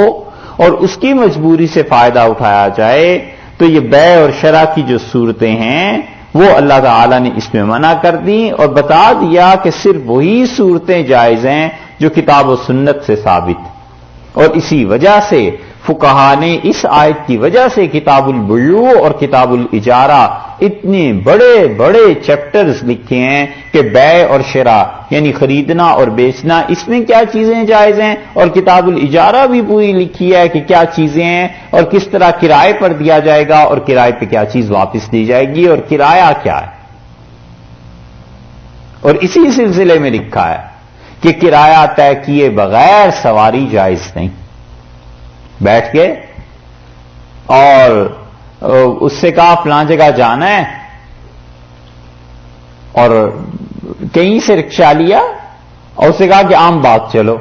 اور اس کی مجبوری سے فائدہ اٹھایا جائے تو یہ بیع اور شرع کی جو صورتیں ہیں وہ اللہ تعالی نے اس میں منع کر دی، اور بتا دیا کہ صرف وہی صورتیں جائز ہیں جو کتاب و سنت سے ثابت، اور اسی وجہ سے فقہا نے اس آیت کی وجہ سے کتاب البیوع اور کتاب الاجارہ اتنے بڑے بڑے چیپٹرز لکھے ہیں کہ بیع اور شراء یعنی خریدنا اور بیچنا اس میں کیا چیزیں جائز ہیں، اور کتاب الاجارہ بھی پوری لکھی ہے کہ کیا چیزیں ہیں اور کس طرح کرائے پر دیا جائے گا اور کرائے پہ کیا چیز واپس دی جائے گی اور کرایہ کیا ہے۔ اور اسی سلسلے میں لکھا ہے کہ کرایہ طے کیے بغیر سواری جائز نہیں۔ بیٹھ کے اور اس سے کہا فلاں جگہ جانا ہے اور کہیں سے رکشہ لیا اور اسے کہا کہ عام باغ چلو،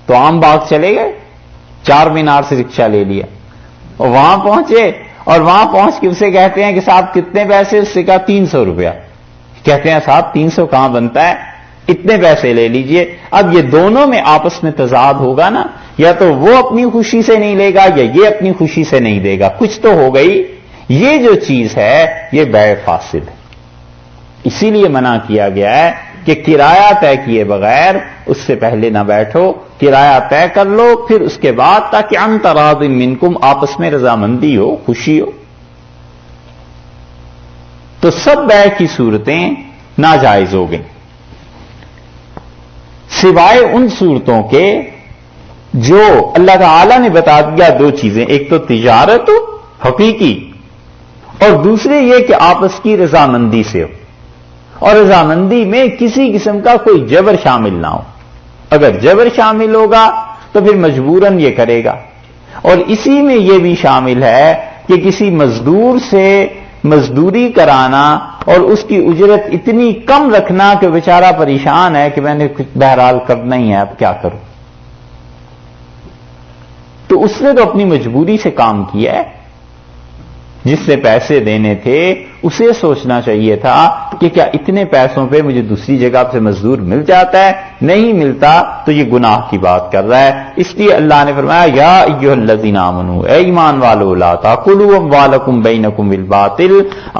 تو عام باغ چلے گئے، چار مینار سے رکشہ لے لیا اور وہاں پہنچے اور وہاں پہنچ کے اسے کہتے ہیں کہ صاحب کتنے پیسے؟ اس سے کہا 300 روپیہ۔ کہتے ہیں صاحب 300 کہاں بنتا ہے، اتنے پیسے لے لیجئے۔ اب یہ دونوں میں آپس میں تضاد ہوگا نا، یا تو وہ اپنی خوشی سے نہیں لے گا یا یہ اپنی خوشی سے نہیں دے گا، کچھ تو ہو گئی۔ یہ جو چیز ہے یہ بیع فاسد ہے، اسی لیے منع کیا گیا ہے کہ کرایہ طے کیے بغیر اس سے پہلے نہ بیٹھو، کرایہ طے کر لو پھر اس کے بعد، تاکہ عن تراض منکم آپس میں رضامندی ہو، خوشی ہو۔ تو سب بیع کی صورتیں ناجائز ہو گئیں سوائے ان صورتوں کے جو اللہ تعالی نے بتا دیا۔ دو چیزیں، ایک تو تجارت حقیقی اور دوسرے یہ کہ آپس کی رضامندی سے ہو، اور رضامندی میں کسی قسم کا کوئی جبر شامل نہ ہو۔ اگر جبر شامل ہوگا تو پھر مجبوراً یہ کرے گا، اور اسی میں یہ بھی شامل ہے کہ کسی مزدور سے مزدوری کرانا اور اس کی اجرت اتنی کم رکھنا کہ بیچارہ پریشان ہے کہ میں نے کچھ بہرحال کرنا ہی ہے، اب کیا کروں۔ تو اس نے تو اپنی مجبوری سے کام کیا ہے، جس سے پیسے دینے تھے اسے سوچنا چاہیے تھا کہ کیا اتنے پیسوں پہ مجھے دوسری جگہ سے مزدور مل جاتا ہے، نہیں ملتا تو یہ گناہ کی بات کر رہا ہے۔ اس لیے اللہ نے فرمایا یا ایھا الذین آمنوا، اے ایمان والو لا تاکلوا اموالکم بینکم بالباطل،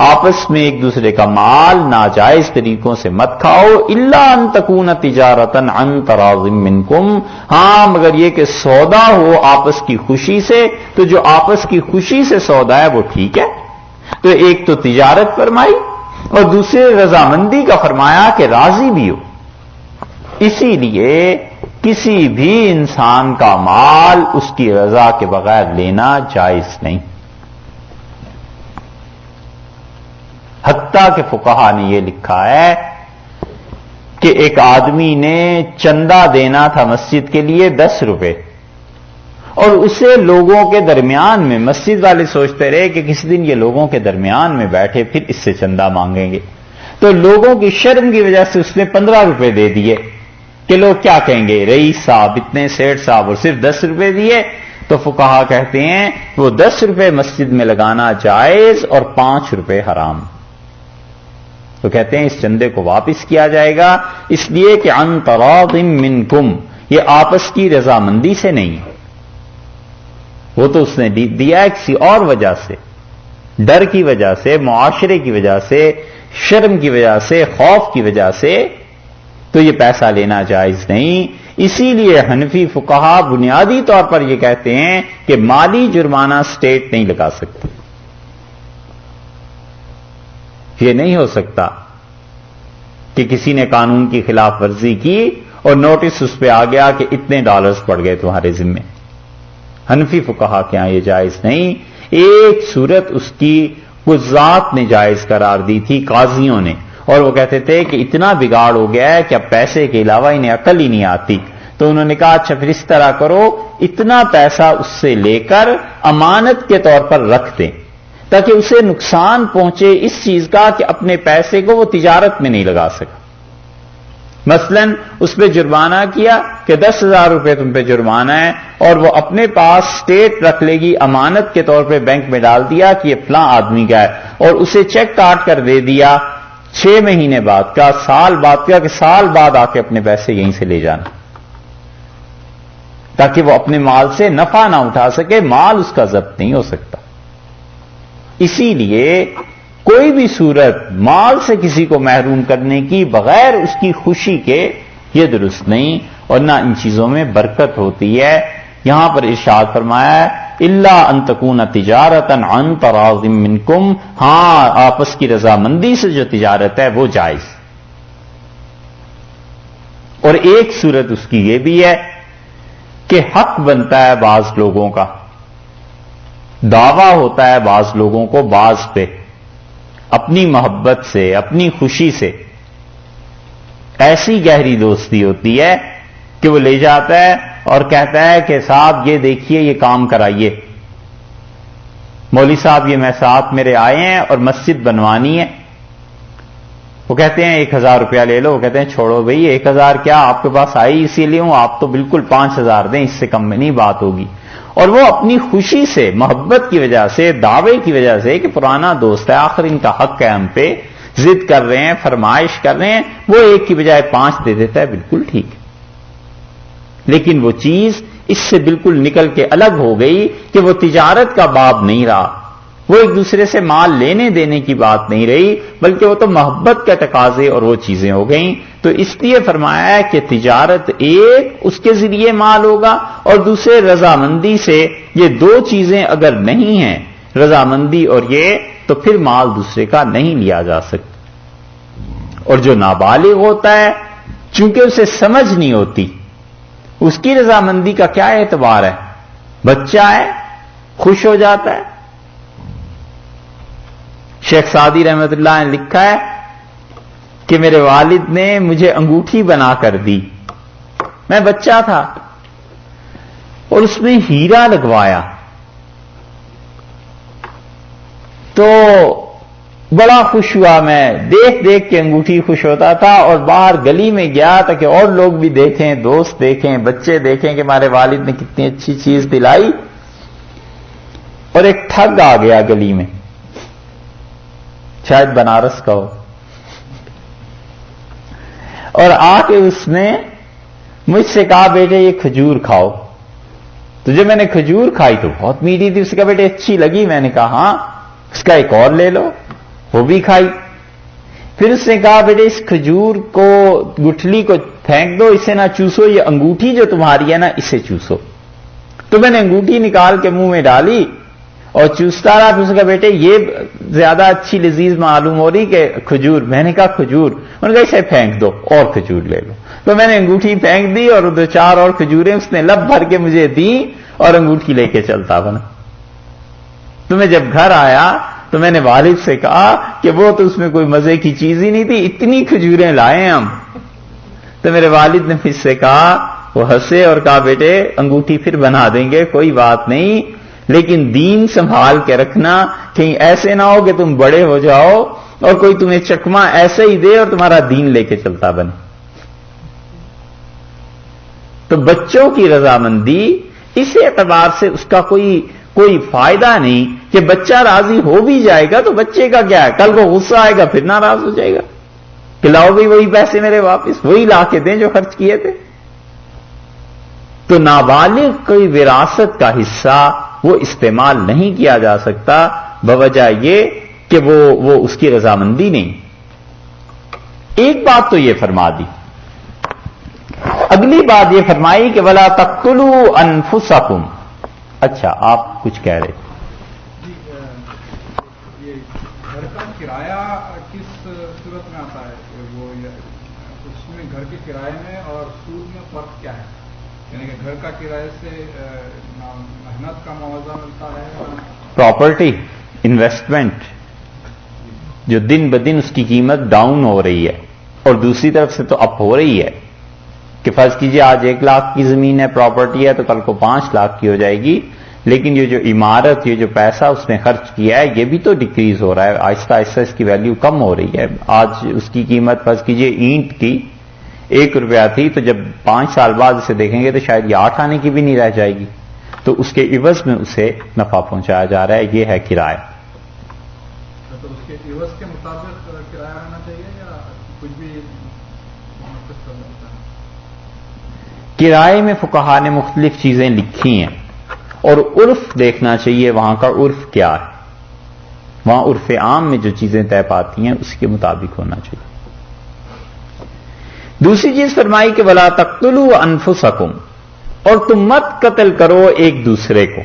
آپس میں ایک دوسرے کا مال ناجائز طریقوں سے مت کھاؤ، الا ان تکون تجارتا عن تراض منکم، ہاں مگر یہ کہ سودا ہو آپس کی خوشی سے، تو جو آپس کی خوشی سے سودا ہے وہ ٹھیک ہے۔ تو ایک تو تجارت فرمائی اور دوسرے رضامندی کا فرمایا کہ راضی بھی ہو۔ اسی لیے کسی بھی انسان کا مال اس کی رضا کے بغیر لینا جائز نہیں، حتیٰ کہ فقہا نے یہ لکھا ہے کہ ایک آدمی نے چندہ دینا تھا مسجد کے لیے 10 روپے، اور اسے لوگوں کے درمیان میں، مسجد والے سوچتے رہے کہ کسی دن یہ لوگوں کے درمیان میں بیٹھے پھر اس سے چندہ مانگیں گے، تو لوگوں کی شرم کی وجہ سے اس نے 15 روپے دے دیے کہ لوگ کیا کہیں گے، رئیس صاحب اتنے، سیٹھ صاحب، اور صرف 10 روپے دیے۔ تو فقہا کہتے ہیں وہ 10 روپے مسجد میں لگانا جائز اور 5 روپے حرام۔ تو کہتے ہیں اس چندے کو واپس کیا جائے گا، اس لیے کہ عن تراض منکم، یہ آپس کی رضامندی سے نہیں ہے، وہ تو اس نے دیا ہے کسی اور وجہ سے، ڈر کی وجہ سے، معاشرے کی وجہ سے، شرم کی وجہ سے، خوف کی وجہ سے، تو یہ پیسہ لینا جائز نہیں۔ اسی لیے حنفی فقہا بنیادی طور پر یہ کہتے ہیں کہ مالی جرمانہ سٹیٹ نہیں لگا سکتی، یہ نہیں ہو سکتا کہ کسی نے قانون کی خلاف ورزی کی اور نوٹس اس پہ آ گیا کہ اتنے ڈالرز پڑ گئے تمہارے ذمے۔ حنفی فقہا کے ہاں یہ جائز نہیں۔ ایک صورت اس کی قضات نے جائز قرار دی تھی، قاضیوں نے، اور وہ کہتے تھے کہ اتنا بگاڑ ہو گیا ہے کہ اب پیسے کے علاوہ انہیں عقل ہی نہیں آتی، تو انہوں نے کہا اچھا پھر اس طرح کرو، اتنا پیسہ اس سے لے کر امانت کے طور پر رکھ دیں تاکہ اسے نقصان پہنچے اس چیز کا کہ اپنے پیسے کو وہ تجارت میں نہیں لگا سکا۔ مثلا اس پہ جرمانہ کیا کہ 10,000 روپے تم پہ جرمانہ ہے، اور وہ اپنے پاس سٹیٹ رکھ لے گی، امانت کے طور پہ بینک میں ڈال دیا کہ یہ فلاں آدمی کا ہے، اور اسے چیک کاٹ کر دے دیا 6 مہینے بعد کا، سال بعد کا، کہ سال بعد آ کے اپنے پیسے یہیں سے لے جانا، تاکہ وہ اپنے مال سے نفع نہ اٹھا سکے، مال اس کا ضبط نہیں ہو سکتا۔ اسی لیے کوئی بھی صورت مال سے کسی کو محروم کرنے کی بغیر اس کی خوشی کے یہ درست نہیں، اور نہ ان چیزوں میں برکت ہوتی ہے۔ یہاں پر ارشاد فرمایا ہے الا ان تکون تجارتا عن تراض منکم، ہاں آپس کی رضامندی سے جو تجارت ہے وہ جائز. اور ایک صورت اس کی یہ بھی ہے کہ حق بنتا ہے بعض لوگوں کا، دعویٰ ہوتا ہے بعض لوگوں کو بعض پہ اپنی محبت سے، اپنی خوشی سے. ایسی گہری دوستی ہوتی ہے کہ وہ لے جاتا ہے اور کہتا ہے کہ صاحب یہ دیکھیے یہ کام کرائیے، مولوی صاحب یہ میں ساتھ میرے آئے ہیں اور مسجد بنوانی ہے. وہ کہتے ہیں 1000 روپیہ لے لو. وہ کہتے ہیں چھوڑو بھئی 1000 کیا، آپ کے پاس آئی اسی لیے ہوں، آپ تو بالکل 5000 دیں، اس سے کم میں نہیں بات ہوگی. اور وہ اپنی خوشی سے، محبت کی وجہ سے، دعوے کی وجہ سے کہ پرانا دوست ہے، آخر ان کا حق ہے ہم پہ، ضد کر رہے ہیں، فرمائش کر رہے ہیں، وہ 1 کی بجائے 5 دے دیتا ہے، بالکل ٹھیک ہے. لیکن وہ چیز اس سے بالکل نکل کے الگ ہو گئی کہ وہ تجارت کا باب نہیں رہا، وہ ایک دوسرے سے مال لینے دینے کی بات نہیں رہی، بلکہ وہ تو محبت کا تقاضے اور وہ چیزیں ہو گئیں. تو اس لیے فرمایا ہے کہ تجارت ایک اس کے ذریعے مال ہوگا اور دوسرے رضامندی سے. یہ 2 چیزیں اگر نہیں ہیں، رضامندی اور یہ، تو پھر مال دوسرے کا نہیں لیا جا سکتا. اور جو نابالغ ہوتا ہے چونکہ اسے سمجھ نہیں ہوتی، اس کی رضامندی کا کیا اعتبار ہے؟ بچہ ہے، خوش ہو جاتا ہے. شیخ سعدی رحمت اللہ نے لکھا ہے کہ میرے والد نے مجھے انگوٹھی بنا کر دی، میں بچہ تھا اور اس میں ہیرا لگوایا، تو بڑا خوش ہوا. میں دیکھ دیکھ کے انگوٹھی خوش ہوتا تھا اور باہر گلی میں گیا تاکہ اور لوگ بھی دیکھیں، دوست دیکھیں، بچے دیکھیں کہ ہمارے والد نے کتنی اچھی چیز دلائی. اور ایک ٹھگ آ گیا گلی میں، شاید بنارس کا ہو، اور آ کے اس نے مجھ سے کہا بیٹے یہ کھجور کھاؤ. تو جب میں نے کھجور کھائی تو بہت میٹھی تھی. اس کا بیٹے اچھی لگی. میں نے کہا ہاں، اس کا ایک اور لے لو. وہ بھی کھائی. پھر اس نے کہا بیٹے اس کھجور کو، گٹھلی کو پھینک دو، اسے نہ چوسو، یہ انگوٹھی جو تمہاری ہے نا اسے چوسو. تو میں نے انگوٹھی نکال کے منہ میں ڈالی اور چوستا رہا. پھر اس نے کہا بیٹے یہ زیادہ اچھی لذیذ معلوم ہو رہی کہ کھجور. میں نے کہا کھجور. انہوں نے کہا اسے پھینک دو اور کھجور لے لو. تو میں نے انگوٹھی پھینک دی اور 2-4 اور کھجوریں اس نے لب بھر کے مجھے دیں اور انگوٹھی لے کے چلتا بنا. تو میں جب گھر آیا تو میں نے والد سے کہا کہ وہ تو اس میں کوئی مزے کی چیز ہی نہیں تھی، اتنی کھجوریں لائے ہم. تو میرے والد نے پھر سے کہا، وہ ہنسے اور کہا بیٹے انگوٹھی پھر بنا دیں گے، کوئی بات نہیں، لیکن دین سنبھال کے رکھنا، کہیں ایسے نہ ہو کہ تم بڑے ہو جاؤ اور کوئی تمہیں چکما ایسے ہی دے اور تمہارا دین لے کے چلتا بنے. تو بچوں کی رضامندی اس اعتبار سے اس کا کوئی فائدہ نہیں کہ بچہ راضی ہو بھی جائے گا تو بچے کا کیا ہے، کل کو غصہ آئے گا پھر ناراض ہو جائے گا کہ لاؤ بھی وہی پیسے میرے واپس، وہی لا کے دیں جو خرچ کیے تھے. تو نابالغ کوئی وراثت کا حصہ وہ استعمال نہیں کیا جا سکتا بوجہ یہ کہ وہ اس کی رضامندی نہیں. ایک بات تو یہ فرما دی. اگلی بات یہ فرمائی کہ وَلَا تَقْتُلُوا أَنفُسَكُمْ. اچھا آپ کچھ کہہ رہے تھے. یہ گھر کا کرایہ کس صورت میں آتا ہے؟ وہ اس میں گھر کے کرائے میں اور سود میں فرق کیا ہے؟ یعنی کہ گھر کا کرایہ سے محنت کا معاوضہ ملتا ہے، پراپرٹی انویسٹمنٹ جو دن بدن اس کی قیمت ڈاؤن ہو رہی ہے اور دوسری طرف سے تو اپ ہو رہی ہے کہ فرض کیجئے آج 1 لاکھ کی زمین ہے، پراپرٹی ہے، تو کل کو 5 لاکھ کی ہو جائے گی. لیکن یہ جو عمارت، یہ جو پیسہ اس نے خرچ کیا ہے یہ بھی تو ڈکریز ہو رہا ہے، آہستہ آہستہ اس کی ویلیو کم ہو رہی ہے. آج اس کی قیمت فرض کیجئے اینٹ کی 1 روپیہ تھی، تو جب 5 سال بعد اسے دیکھیں گے تو شاید یہ 8 آنے کی بھی نہیں رہ جائے گی. تو اس کے عوض میں اسے نفع پہنچایا جا رہا ہے. یہ ہے کرایہ. تو اس کے عوض کے مطابق کرایہ رہنا چاہیے یا کچھ بھی کرائے میں فقہا نے مختلف چیزیں لکھی ہیں اور عرف دیکھنا چاہیے وہاں کا عرف کیا ہے. وہاں عرف عام میں جو چیزیں طے پاتی ہیں اس کے مطابق ہونا چاہیے. دوسری چیز فرمائی کہ وَلَا تَقْتُلُوا أَنفُسَكُمْ، اور تم مت قتل کرو ایک دوسرے کو.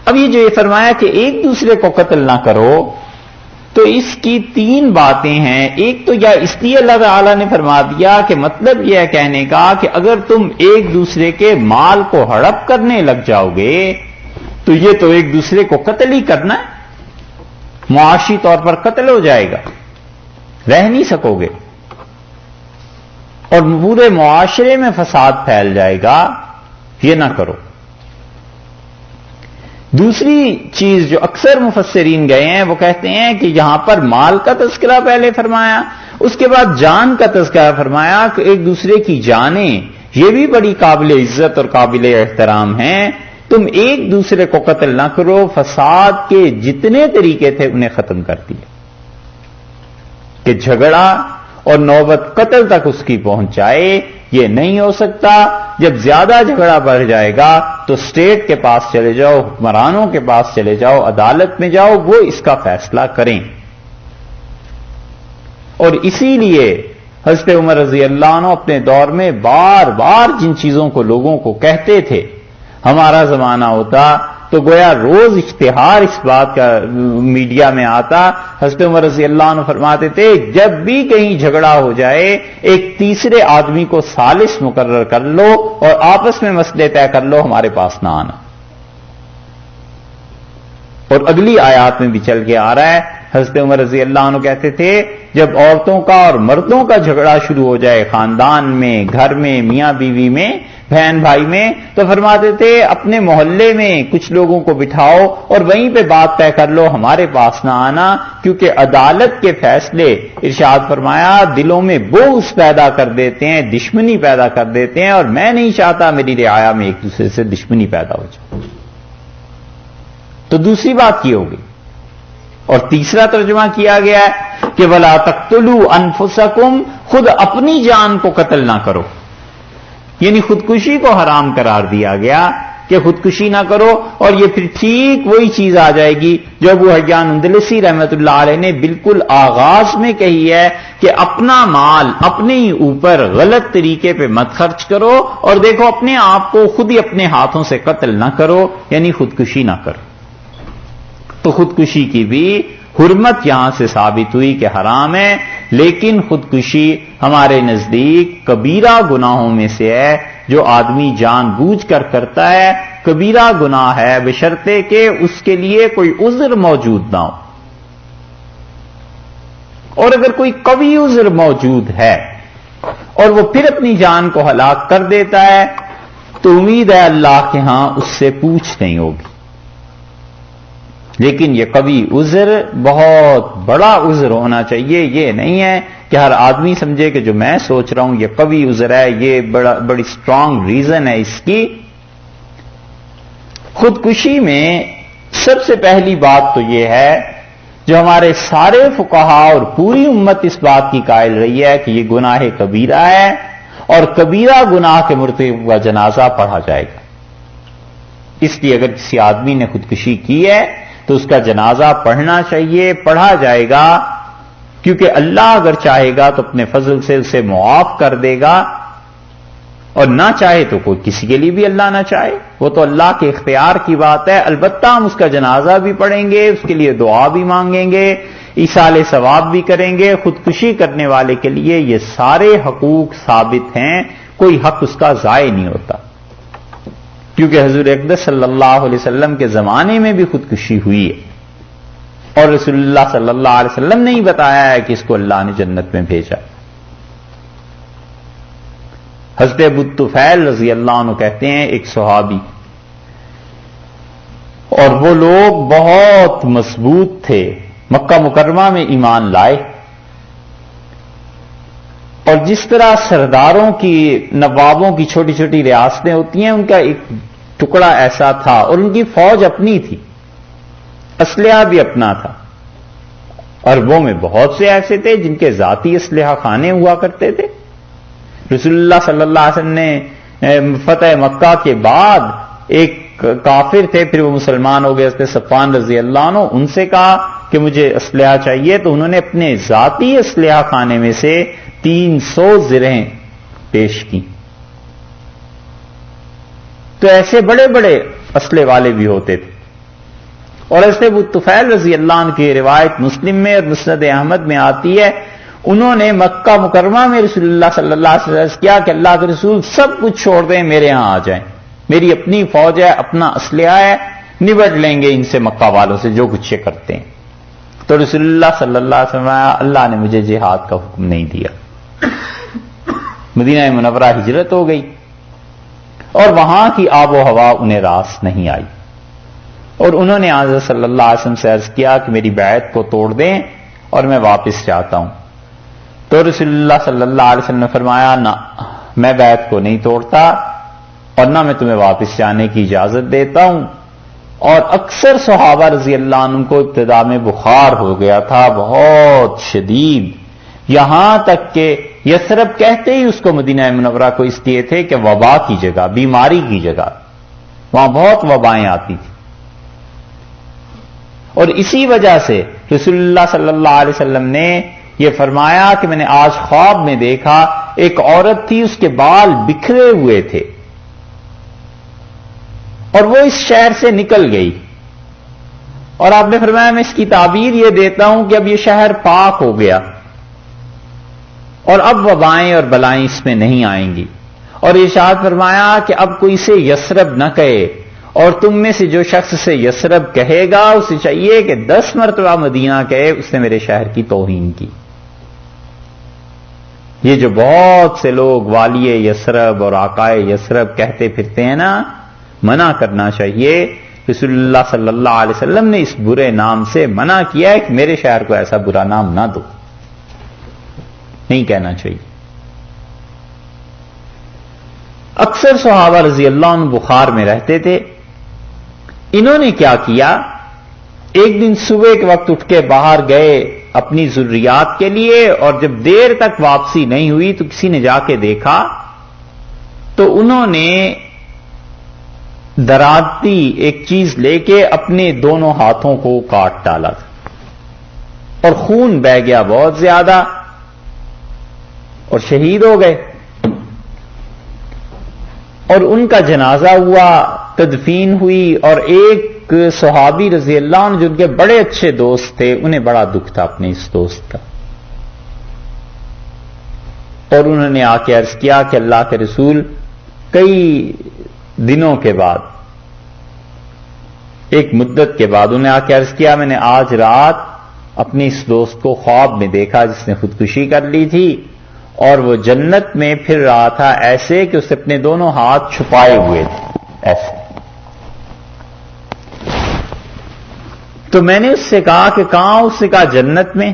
اب یہ جو یہ فرمایا کہ ایک دوسرے کو قتل نہ کرو، تو اس کی تین باتیں ہیں. ایک تو یا اس لیے اللہ تعالیٰ نے فرما دیا کہ مطلب یہ ہے کہنے کا کہ اگر تم ایک دوسرے کے مال کو ہڑپ کرنے لگ جاؤ گے تو یہ تو ایک دوسرے کو قتل ہی کرنا ہے، معاشی طور پر قتل ہو جائے گا، رہ نہیں سکو گے اور پورے معاشرے میں فساد پھیل جائے گا. یہ نہ کرو. دوسری چیز جو اکثر مفسرین گئے ہیں وہ کہتے ہیں کہ یہاں پر مال کا تذکرہ پہلے فرمایا، اس کے بعد جان کا تذکرہ فرمایا کہ ایک دوسرے کی جانیں یہ بھی بڑی قابل عزت اور قابل احترام ہیں. تم ایک دوسرے کو قتل نہ کرو، فساد کے جتنے طریقے تھے انہیں ختم کر دیے کہ جھگڑا اور نوبت قتل تک اس کی پہنچ جائے. یہ نہیں ہو سکتا. جب زیادہ جھگڑا بڑھ جائے گا تو اسٹیٹ کے پاس چلے جاؤ، حکمرانوں کے پاس چلے جاؤ، عدالت میں جاؤ، وہ اس کا فیصلہ کریں. اور اسی لیے حضرت عمر رضی اللہ عنہ اپنے دور میں بار بار جن چیزوں کو لوگوں کو کہتے تھے، ہمارا زمانہ ہوتا تو گویا روز اشتہار اس بات کا میڈیا میں آتا. حضرت عمر رضی اللہ عنہ فرماتے تھے جب بھی کہیں جھگڑا ہو جائے ایک تیسرے آدمی کو ثالث مقرر کر لو اور آپس میں مسئلے طے کر لو، ہمارے پاس نہ آنا. اور اگلی آیات میں بھی چل کے آ رہا ہے، حضرت عمر رضی اللہ عنہ کہتے تھے جب عورتوں کا اور مردوں کا جھگڑا شروع ہو جائے خاندان میں، گھر میں، میاں بیوی میں، بہن بھائی میں، تو فرماتے تھے اپنے محلے میں کچھ لوگوں کو بٹھاؤ اور وہیں پہ بات طے کر لو، ہمارے پاس نہ آنا، کیونکہ عدالت کے فیصلے ارشاد فرمایا دلوں میں بغض پیدا کر دیتے ہیں، دشمنی پیدا کر دیتے ہیں، اور میں نہیں چاہتا میری رعایا میں ایک دوسرے سے دشمنی پیدا ہو جائے. تو دوسری بات کی ہوگی. اور تیسرا ترجمہ کیا گیا ہے کہ وَلَا تَقْتُلُوا أَنفُسَكُمْ، خود اپنی جان کو قتل نہ کرو، یعنی خودکشی کو حرام قرار دیا گیا کہ خودکشی نہ کرو. اور یہ پھر ٹھیک وہی چیز آ جائے گی جو ابو حیان اندلسی رحمۃ اللہ علیہ نے بالکل آغاز میں کہی ہے کہ اپنا مال اپنے ہی اوپر غلط طریقے پہ مت خرچ کرو، اور دیکھو اپنے آپ کو خود ہی اپنے ہاتھوں سے قتل نہ کرو، یعنی خودکشی نہ کرو. تو خودکشی کی بھی حرمت یہاں سے ثابت ہوئی کہ حرام ہے، لیکن خودکشی ہمارے نزدیک کبیرہ گناہوں میں سے ہے جو آدمی جان بوجھ کر کرتا ہے. کبیرہ گناہ ہے بشرطے کہ اس کے لیے کوئی عذر موجود نہ ہو، اور اگر کوئی قوی عذر موجود ہے اور وہ پھر اپنی جان کو ہلاک کر دیتا ہے تو امید ہے اللہ کے ہاں اس سے پوچھ نہیں ہوگی. لیکن یہ قوی عذر بہت بڑا عذر ہونا چاہیے. یہ نہیں ہے کہ ہر آدمی سمجھے کہ جو میں سوچ رہا ہوں یہ قوی عذر ہے، یہ بڑی اسٹرانگ ریزن ہے اس کی. خودکشی میں سب سے پہلی بات تو یہ ہے جو ہمارے سارے فقہا اور پوری امت اس بات کی قائل رہی ہے کہ یہ گناہ کبیرہ ہے، اور کبیرہ گناہ کے مرتکب کا جنازہ پڑھا جائے گا. اس لیے اگر کسی آدمی نے خودکشی کی ہے تو اس کا جنازہ پڑھنا چاہیے، پڑھا جائے گا، کیونکہ اللہ اگر چاہے گا تو اپنے فضل سے اسے معاف کر دے گا، اور نہ چاہے تو کوئی کسی کے لیے بھی اللہ نہ چاہے، وہ تو اللہ کے اختیار کی بات ہے. البتہ ہم اس کا جنازہ بھی پڑھیں گے، اس کے لیے دعا بھی مانگیں گے، ایصال ثواب بھی کریں گے. خودکشی کرنے والے کے لیے یہ سارے حقوق ثابت ہیں، کوئی حق اس کا ضائع نہیں ہوتا، کیونکہ حضور اقدس صلی اللہ علیہ وسلم کے زمانے میں بھی خودکشی ہوئی ہے، اور رسول اللہ صلی اللہ علیہ وسلم نے ہی بتایا ہے کہ اس کو اللہ نے جنت میں بھیجا. حضرت ابو طفیل رضی اللہ عنہ کہتے ہیں ایک صحابی، اور وہ لوگ بہت مضبوط تھے، مکہ مکرمہ میں ایمان لائے، اور جس طرح سرداروں کی، نوابوں کی چھوٹی چھوٹی ریاستیں ہوتی ہیں، ان کا ایک ٹکڑا ایسا تھا، اور ان کی فوج اپنی تھی، اسلحہ بھی اپنا تھا. عربوں میں بہت سے ایسے تھے جن کے ذاتی اسلحہ خانے ہوا کرتے تھے. رسول اللہ صلی اللہ علیہ وسلم نے فتح مکہ کے بعد ایک کافر تھے، پھر وہ مسلمان ہو گئے، حضرت صفوان رضی اللہ عنہ، ان سے کہا کہ مجھے اسلحہ چاہیے، تو انہوں نے اپنے ذاتی اسلحہ خانے میں سے 300 زرہیں پیش کی. تو ایسے بڑے بڑے اسلحے والے بھی ہوتے تھے. اور ایسے ابو طفیل رضی اللہ عنہ کی روایت مسلم میں اور مسند احمد میں آتی ہے، انہوں نے مکہ مکرمہ میں رسول اللہ صلی اللہ علیہ وسلم سے کیا کہ اللہ کے رسول سب کچھ چھوڑ دیں، میرے ہاں آ جائیں، میری اپنی فوج ہے، اپنا اسلحہ ہے، نبٹ لیں گے ان سے مکہ والوں سے جو کچھ یہ کرتے ہیں۔ تو رسول اللہ صلی اللہ علیہ وسلم اللہ نے مجھے جہاد کا حکم نہیں دیا۔ مدینہ منورہ ہجرت ہو گئی اور وہاں کی آب و ہوا انہیں راس نہیں آئی، اور انہوں نے حضرت صلی اللہ علیہ وسلم سے عرض کیا کہ میری بیعت کو توڑ دیں اور میں واپس جاتا ہوں۔ تو رسول اللہ صلی اللہ علیہ وسلم نے فرمایا نہ، میں بیعت کو نہیں توڑتا اور نہ میں تمہیں واپس جانے کی اجازت دیتا ہوں۔ اور اکثر صحابہ رضی اللہ عنہ کو ابتدا میں بخار ہو گیا تھا بہت شدید، یہاں تک کہ یثرب کہتے ہی اس کو مدینہ منورہ کو اس لیے تھے کہ وبا کی جگہ، بیماری کی جگہ، وہاں بہت وبائیں آتی تھیں۔ اور اسی وجہ سے رسول اللہ صلی اللہ علیہ وسلم نے یہ فرمایا کہ میں نے آج خواب میں دیکھا ایک عورت تھی، اس کے بال بکھرے ہوئے تھے اور وہ اس شہر سے نکل گئی، اور آپ نے فرمایا میں اس کی تعبیر یہ دیتا ہوں کہ اب یہ شہر پاک ہو گیا اور اب وبائیں اور بلائیں اس میں نہیں آئیں گی، اور ارشاد فرمایا کہ اب کوئی اسے یثرب نہ کہے، اور تم میں سے جو شخص سے یثرب کہے گا اسے چاہیے کہ 10 مرتبہ مدینہ کہے اس نے میرے شہر کی توہین کی۔ یہ جو بہت سے لوگ والی یثرب اور آقائے یثرب کہتے پھرتے ہیں نا، منع کرنا چاہیے۔ رسول اللہ صلی اللہ علیہ وسلم نے اس برے نام سے منع کیا ہے کہ میرے شہر کو ایسا برا نام نہ دو، نہیں کہنا چاہیے۔ اکثر صحابہ رضی اللہ عنہ بخار میں رہتے تھے، انہوں نے کیا کیا، ایک دن صبح کے وقت اٹھ کے باہر گئے اپنی ضروریات کے لیے، اور جب دیر تک واپسی نہیں ہوئی تو کسی نے جا کے دیکھا تو انہوں نے دراتی ایک چیز لے کے اپنے دونوں ہاتھوں کو کاٹ ڈالا تھا، اور خون بہہ گیا بہت زیادہ، اور شہید ہو گئے۔ اور ان کا جنازہ ہوا، تدفین ہوئی، اور ایک صحابی رضی اللہ عنہ جو ان کے بڑے اچھے دوست تھے، انہیں بڑا دکھ تھا اپنے اس دوست کا، اور انہوں نے آ کے عرض کیا کہ اللہ کے رسول، کئی دنوں کے بعد، ایک مدت کے بعد انہیں آ کے عرض کیا میں نے آج رات اپنی اس دوست کو خواب میں دیکھا جس نے خودکشی کر لی تھی، اور وہ جنت میں پھر رہا تھا ایسے کہ اس نے اپنے دونوں ہاتھ چھپائے ہوئے تھے ایسے۔ تو میں نے اس سے کہا کہ کہاں؟ اس نے کہا جنت میں۔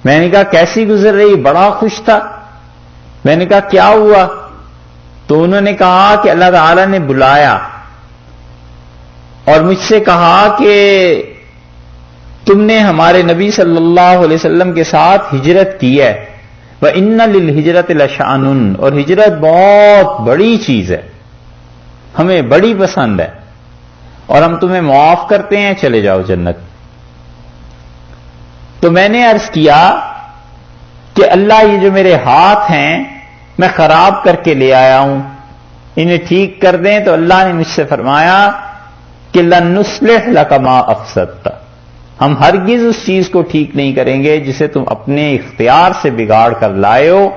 میں نے کہا کیسی گزر رہی؟ بڑا خوش تھا۔ میں نے کہا کیا ہوا؟ تو انہوں نے کہا کہ اللہ تعالی نے بلایا اور مجھ سے کہا کہ تم نے ہمارے نبی صلی اللہ علیہ وسلم کے ساتھ ہجرت کی ہے، وَإِنَّ لِلْهِجْرَةِ لَشَأْنٌ، اور ہجرت بہت بڑی چیز ہے، ہمیں بڑی پسند ہے، اور ہم تمہیں معاف کرتے ہیں، چلے جاؤ جنت۔ تو میں نے عرض کیا کہ اللہ یہ جو میرے ہاتھ ہیں میں خراب کر کے لے آیا ہوں، انہیں ٹھیک کر دیں۔ تو اللہ نے مجھ سے فرمایا کہ لَن نُصْلِحْ لَكَ مَا أَفْسَدْتَ، ہم ہرگز اس چیز کو ٹھیک نہیں کریں گے جسے تم اپنے اختیار سے بگاڑ کر لائے ہو۔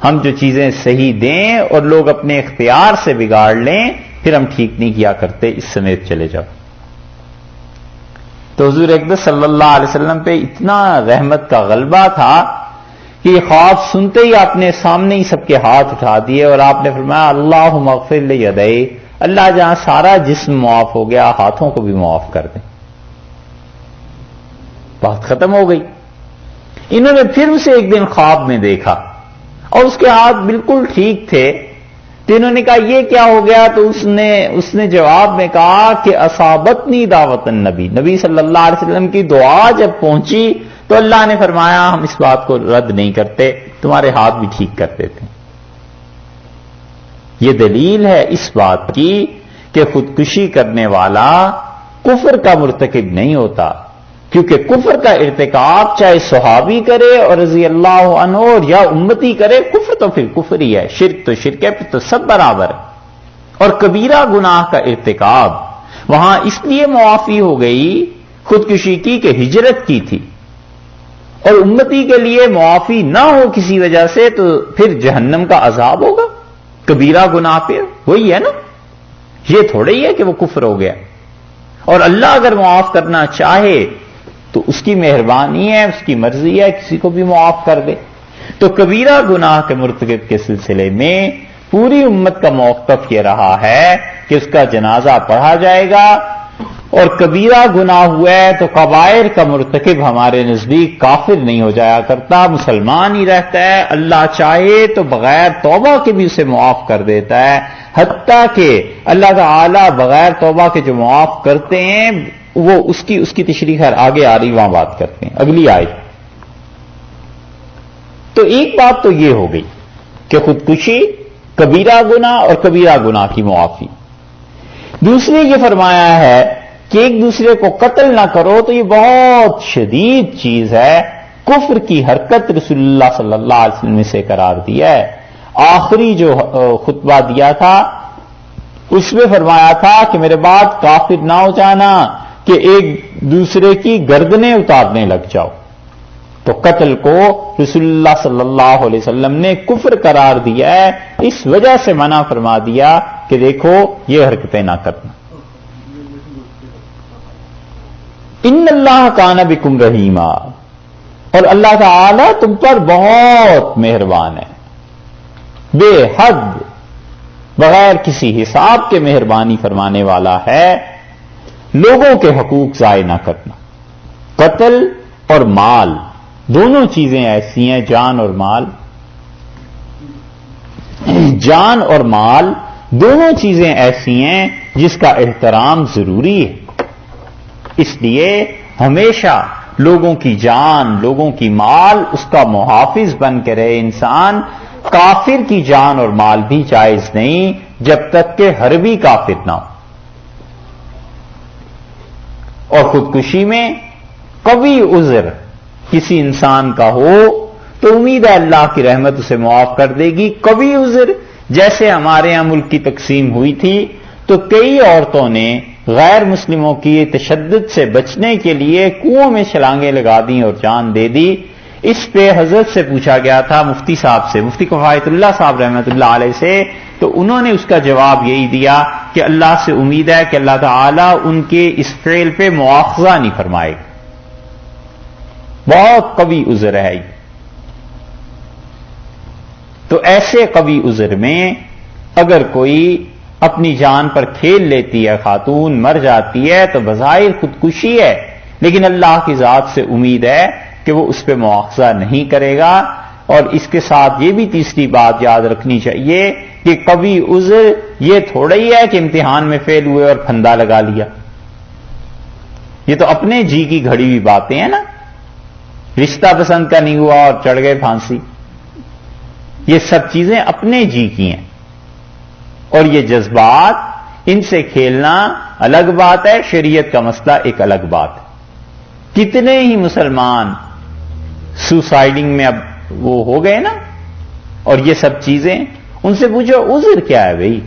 ہم جو چیزیں صحیح دیں اور لوگ اپنے اختیار سے بگاڑ لیں پھر ہم ٹھیک نہیں کیا کرتے، اس سمیت چلے جاؤ۔ تو حضور اقدس صلی اللہ علیہ وسلم پہ اتنا رحمت کا غلبہ تھا کہ یہ خواب سنتے ہی آپ نے سامنے ہی سب کے ہاتھ اٹھا دیے، اور آپ نے فرمایا اللہم اغفر لیدی، اللہ جہاں سارا جسم معاف ہو گیا ہاتھوں کو بھی معاف کر دیں۔ بات ختم ہو گئی۔ انہوں نے پھر اسے ایک دن خواب میں دیکھا اور اس کے ہاتھ بالکل ٹھیک تھے، تو انہوں نے کہا یہ کیا ہو گیا؟ تو اس نے جواب میں کہا کہ اصابتنی دعوت النبی، نبی صلی اللہ علیہ وسلم کی دعا جب پہنچی تو اللہ نے فرمایا ہم اس بات کو رد نہیں کرتے، تمہارے ہاتھ بھی ٹھیک کر دیتے۔ یہ دلیل ہے اس بات کی کہ خودکشی کرنے والا کفر کا مرتکب نہیں ہوتا، کیونکہ کفر کا ارتکاب چاہے صحابی کرے اور رضی اللہ عنہ یا امتی کرے، کفر تو پھر کفر ہی ہے، شرک تو شرک ہے، پھر تو سب برابر ہے۔ اور کبیرہ گناہ کا ارتکاب وہاں اس لیے معافی ہو گئی خودکشی کی کہ ہجرت کی تھی، اور امتی کے لیے معافی نہ ہو کسی وجہ سے تو پھر جہنم کا عذاب ہوگا کبیرہ گناہ پہ، وہی ہے نا، یہ تھوڑا ہی ہے کہ وہ کفر ہو گیا۔ اور اللہ اگر معاف کرنا چاہے تو اس کی مہربانی ہے، اس کی مرضی ہے، کسی کو بھی معاف کر دے۔ تو کبیرہ گناہ کے مرتکب کے سلسلے میں پوری امت کا موقف یہ رہا ہے کہ اس کا جنازہ پڑھا جائے گا، اور کبیرہ گناہ ہوا ہے تو کبائر کا مرتکب ہمارے نزدیک کافر نہیں ہو جایا کرتا، مسلمان ہی رہتا ہے، اللہ چاہے تو بغیر توبہ کے بھی اسے معاف کر دیتا ہے، حتیٰ کہ اللہ تعالی بغیر توبہ کے جو معاف کرتے ہیں وہ اس کی تشریح خیر آگے آ رہی، وہاں بات کرتے ہیں اگلی آیت۔ تو ایک بات تو یہ ہو گئی کہ خودکشی، کبیرہ گناہ اور کبیرہ گناہ کی معافی۔ دوسری یہ فرمایا ہے کہ ایک دوسرے کو قتل نہ کرو، تو یہ بہت شدید چیز ہے، کفر کی حرکت رسول اللہ صلی اللہ علیہ وسلم نے سے قرار دیا ہے۔ آخری جو خطبہ دیا تھا اس میں فرمایا تھا کہ میرے بعد کافر نہ ہو جانا کہ ایک دوسرے کی گردنیں اتارنے لگ جاؤ، تو قتل کو رسول اللہ صلی اللہ علیہ وسلم نے کفر قرار دیا ہے، اس وجہ سے منع فرما دیا کہ دیکھو یہ حرکتیں نہ کرنا۔ ان اللہ کان بکم رحیما، اور اللہ تعالی تم پر بہت مہربان ہے، بے حد بغیر کسی حساب کے مہربانی فرمانے والا ہے۔ لوگوں کے حقوق ضائع نہ کرنا، قتل اور مال دونوں چیزیں ایسی ہیں، جان اور مال، جان اور مال دونوں چیزیں ایسی ہیں جس کا احترام ضروری ہے، اس لیے ہمیشہ لوگوں کی جان، لوگوں کی مال، اس کا محافظ بن کے رہے انسان۔ کافر کی جان اور مال بھی جائز نہیں جب تک کہ حربی کافر نہ ہو۔ اور خودکشی میں قوی عذر کسی انسان کا ہو تو امید ہے اللہ کی رحمت اسے معاف کر دے گی۔ قوی عذر جیسے ہمارے یہاں ملک کی تقسیم ہوئی تھی تو کئی عورتوں نے غیر مسلموں کی تشدد سے بچنے کے لیے کنووں میں چھلانگیں لگا دیں اور جان دے دی۔ اس پہ حضرت سے پوچھا گیا تھا، مفتی صاحب سے، مفتی کفایت اللہ صاحب رحمۃ اللہ علیہ سے، تو انہوں نے اس کا جواب یہی دیا کہ اللہ سے امید ہے کہ اللہ تعالیٰ ان کے اس فعل پہ مواخذہ نہیں فرمائے گا۔ بہت قوی عذر ہے یہ۔ تو ایسے قوی عذر میں اگر کوئی اپنی جان پر کھیل لیتی ہے، خاتون مر جاتی ہے، تو بظاہر خودکشی ہے، لیکن اللہ کی ذات سے امید ہے کہ وہ اس پہ مواخذہ نہیں کرے گا۔ اور اس کے ساتھ یہ بھی تیسری بات یاد رکھنی چاہیے کہ قوی عذر یہ تھوڑا ہی ہے کہ امتحان میں فیل ہوئے اور پھندا لگا لیا، یہ تو اپنے جی کی گھڑی ہوئی باتیں ہیں نا، رشتہ پسند کا نہیں ہوا اور چڑھ گئے پھانسی، یہ سب چیزیں اپنے جی کی ہیں، اور یہ جذبات، ان سے کھیلنا الگ بات ہے، شریعت کا مسئلہ ایک الگ بات ہے۔ کتنے ہی مسلمان سوسائڈنگ میں اب وہ ہو گئے نا، اور یہ سب چیزیں، ان سے پوچھو عذر کیا ہے بھائی؟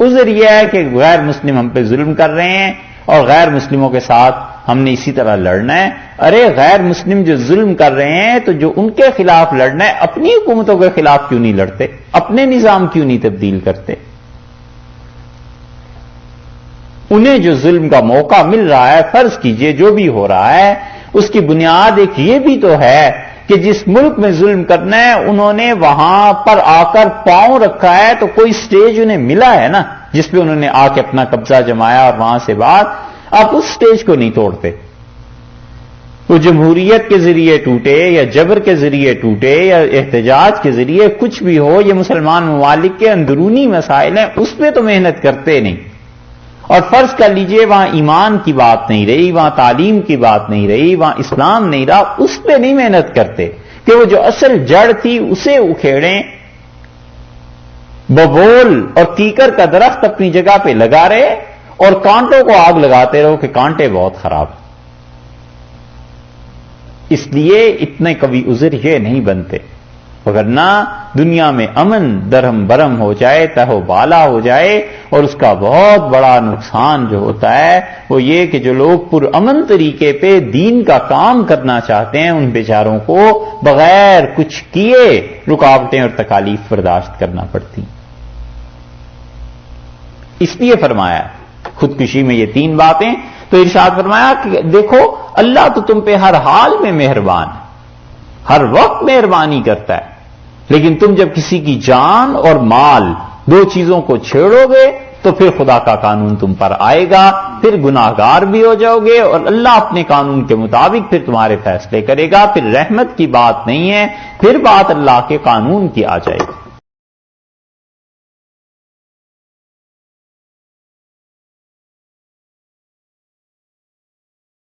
عذر یہ ہے کہ غیر مسلم ہم پہ ظلم کر رہے ہیں اور غیر مسلموں کے ساتھ ہم نے اسی طرح لڑنا ہے۔ ارے غیر مسلم جو ظلم کر رہے ہیں تو جو ان کے خلاف لڑنا ہے، اپنی حکومتوں کے خلاف کیوں نہیں لڑتے؟ اپنے نظام کیوں نہیں تبدیل کرتے؟ انہیں جو ظلم کا موقع مل رہا ہے، فرض کیجئے جو بھی ہو رہا ہے، اس کی بنیاد ایک یہ بھی تو ہے کہ جس ملک میں ظلم کرنا ہے انہوں نے وہاں پر آ کر پاؤں رکھا ہے، تو کوئی سٹیج انہیں ملا ہے نا جس پہ انہوں نے آ کے اپنا قبضہ جمایا، اور وہاں سے بات آپ اس سٹیج کو نہیں توڑتے۔ وہ جمہوریت کے ذریعے ٹوٹے یا جبر کے ذریعے ٹوٹے یا احتجاج کے ذریعے کچھ بھی ہو، یہ مسلمان ممالک کے اندرونی مسائل ہیں، اس پہ تو محنت کرتے نہیں۔ اور فرض کر لیجئے وہاں ایمان کی بات نہیں رہی، وہاں تعلیم کی بات نہیں رہی، وہاں اسلام نہیں رہا، اس پہ نہیں محنت کرتے کہ وہ جو اصل جڑ تھی اسے اکھیڑیں۔ ببول اور کیکر کا درخت اپنی جگہ پہ لگا رہے اور کانٹوں کو آگ لگاتے رہو کہ کانٹے بہت خراب۔ اس لیے اتنے قوی عذر یہ نہیں بنتے۔ وگرنہ دنیا میں امن درہم برہم ہو جائے، تہ و بالا ہو جائے، اور اس کا بہت بڑا نقصان جو ہوتا ہے وہ یہ کہ جو لوگ پرامن طریقے پہ دین کا کام کرنا چاہتے ہیں ان بیچاروں کو بغیر کچھ کیے رکاوٹیں اور تکالیف برداشت کرنا پڑتی. اس لیے فرمایا خودکشی میں یہ 3 باتیں. تو ارشاد فرمایا کہ دیکھو اللہ تو تم پہ ہر حال میں مہربان ہے، ہر وقت مہربانی کرتا ہے، لیکن تم جب کسی کی جان اور مال 2 چیزوں کو چھیڑو گے تو پھر خدا کا قانون تم پر آئے گا، پھر گناہگار بھی ہو جاؤ گے، اور اللہ اپنے قانون کے مطابق پھر تمہارے فیصلے کرے گا. پھر رحمت کی بات نہیں ہے، پھر بات اللہ کے قانون کی آ جائے گی.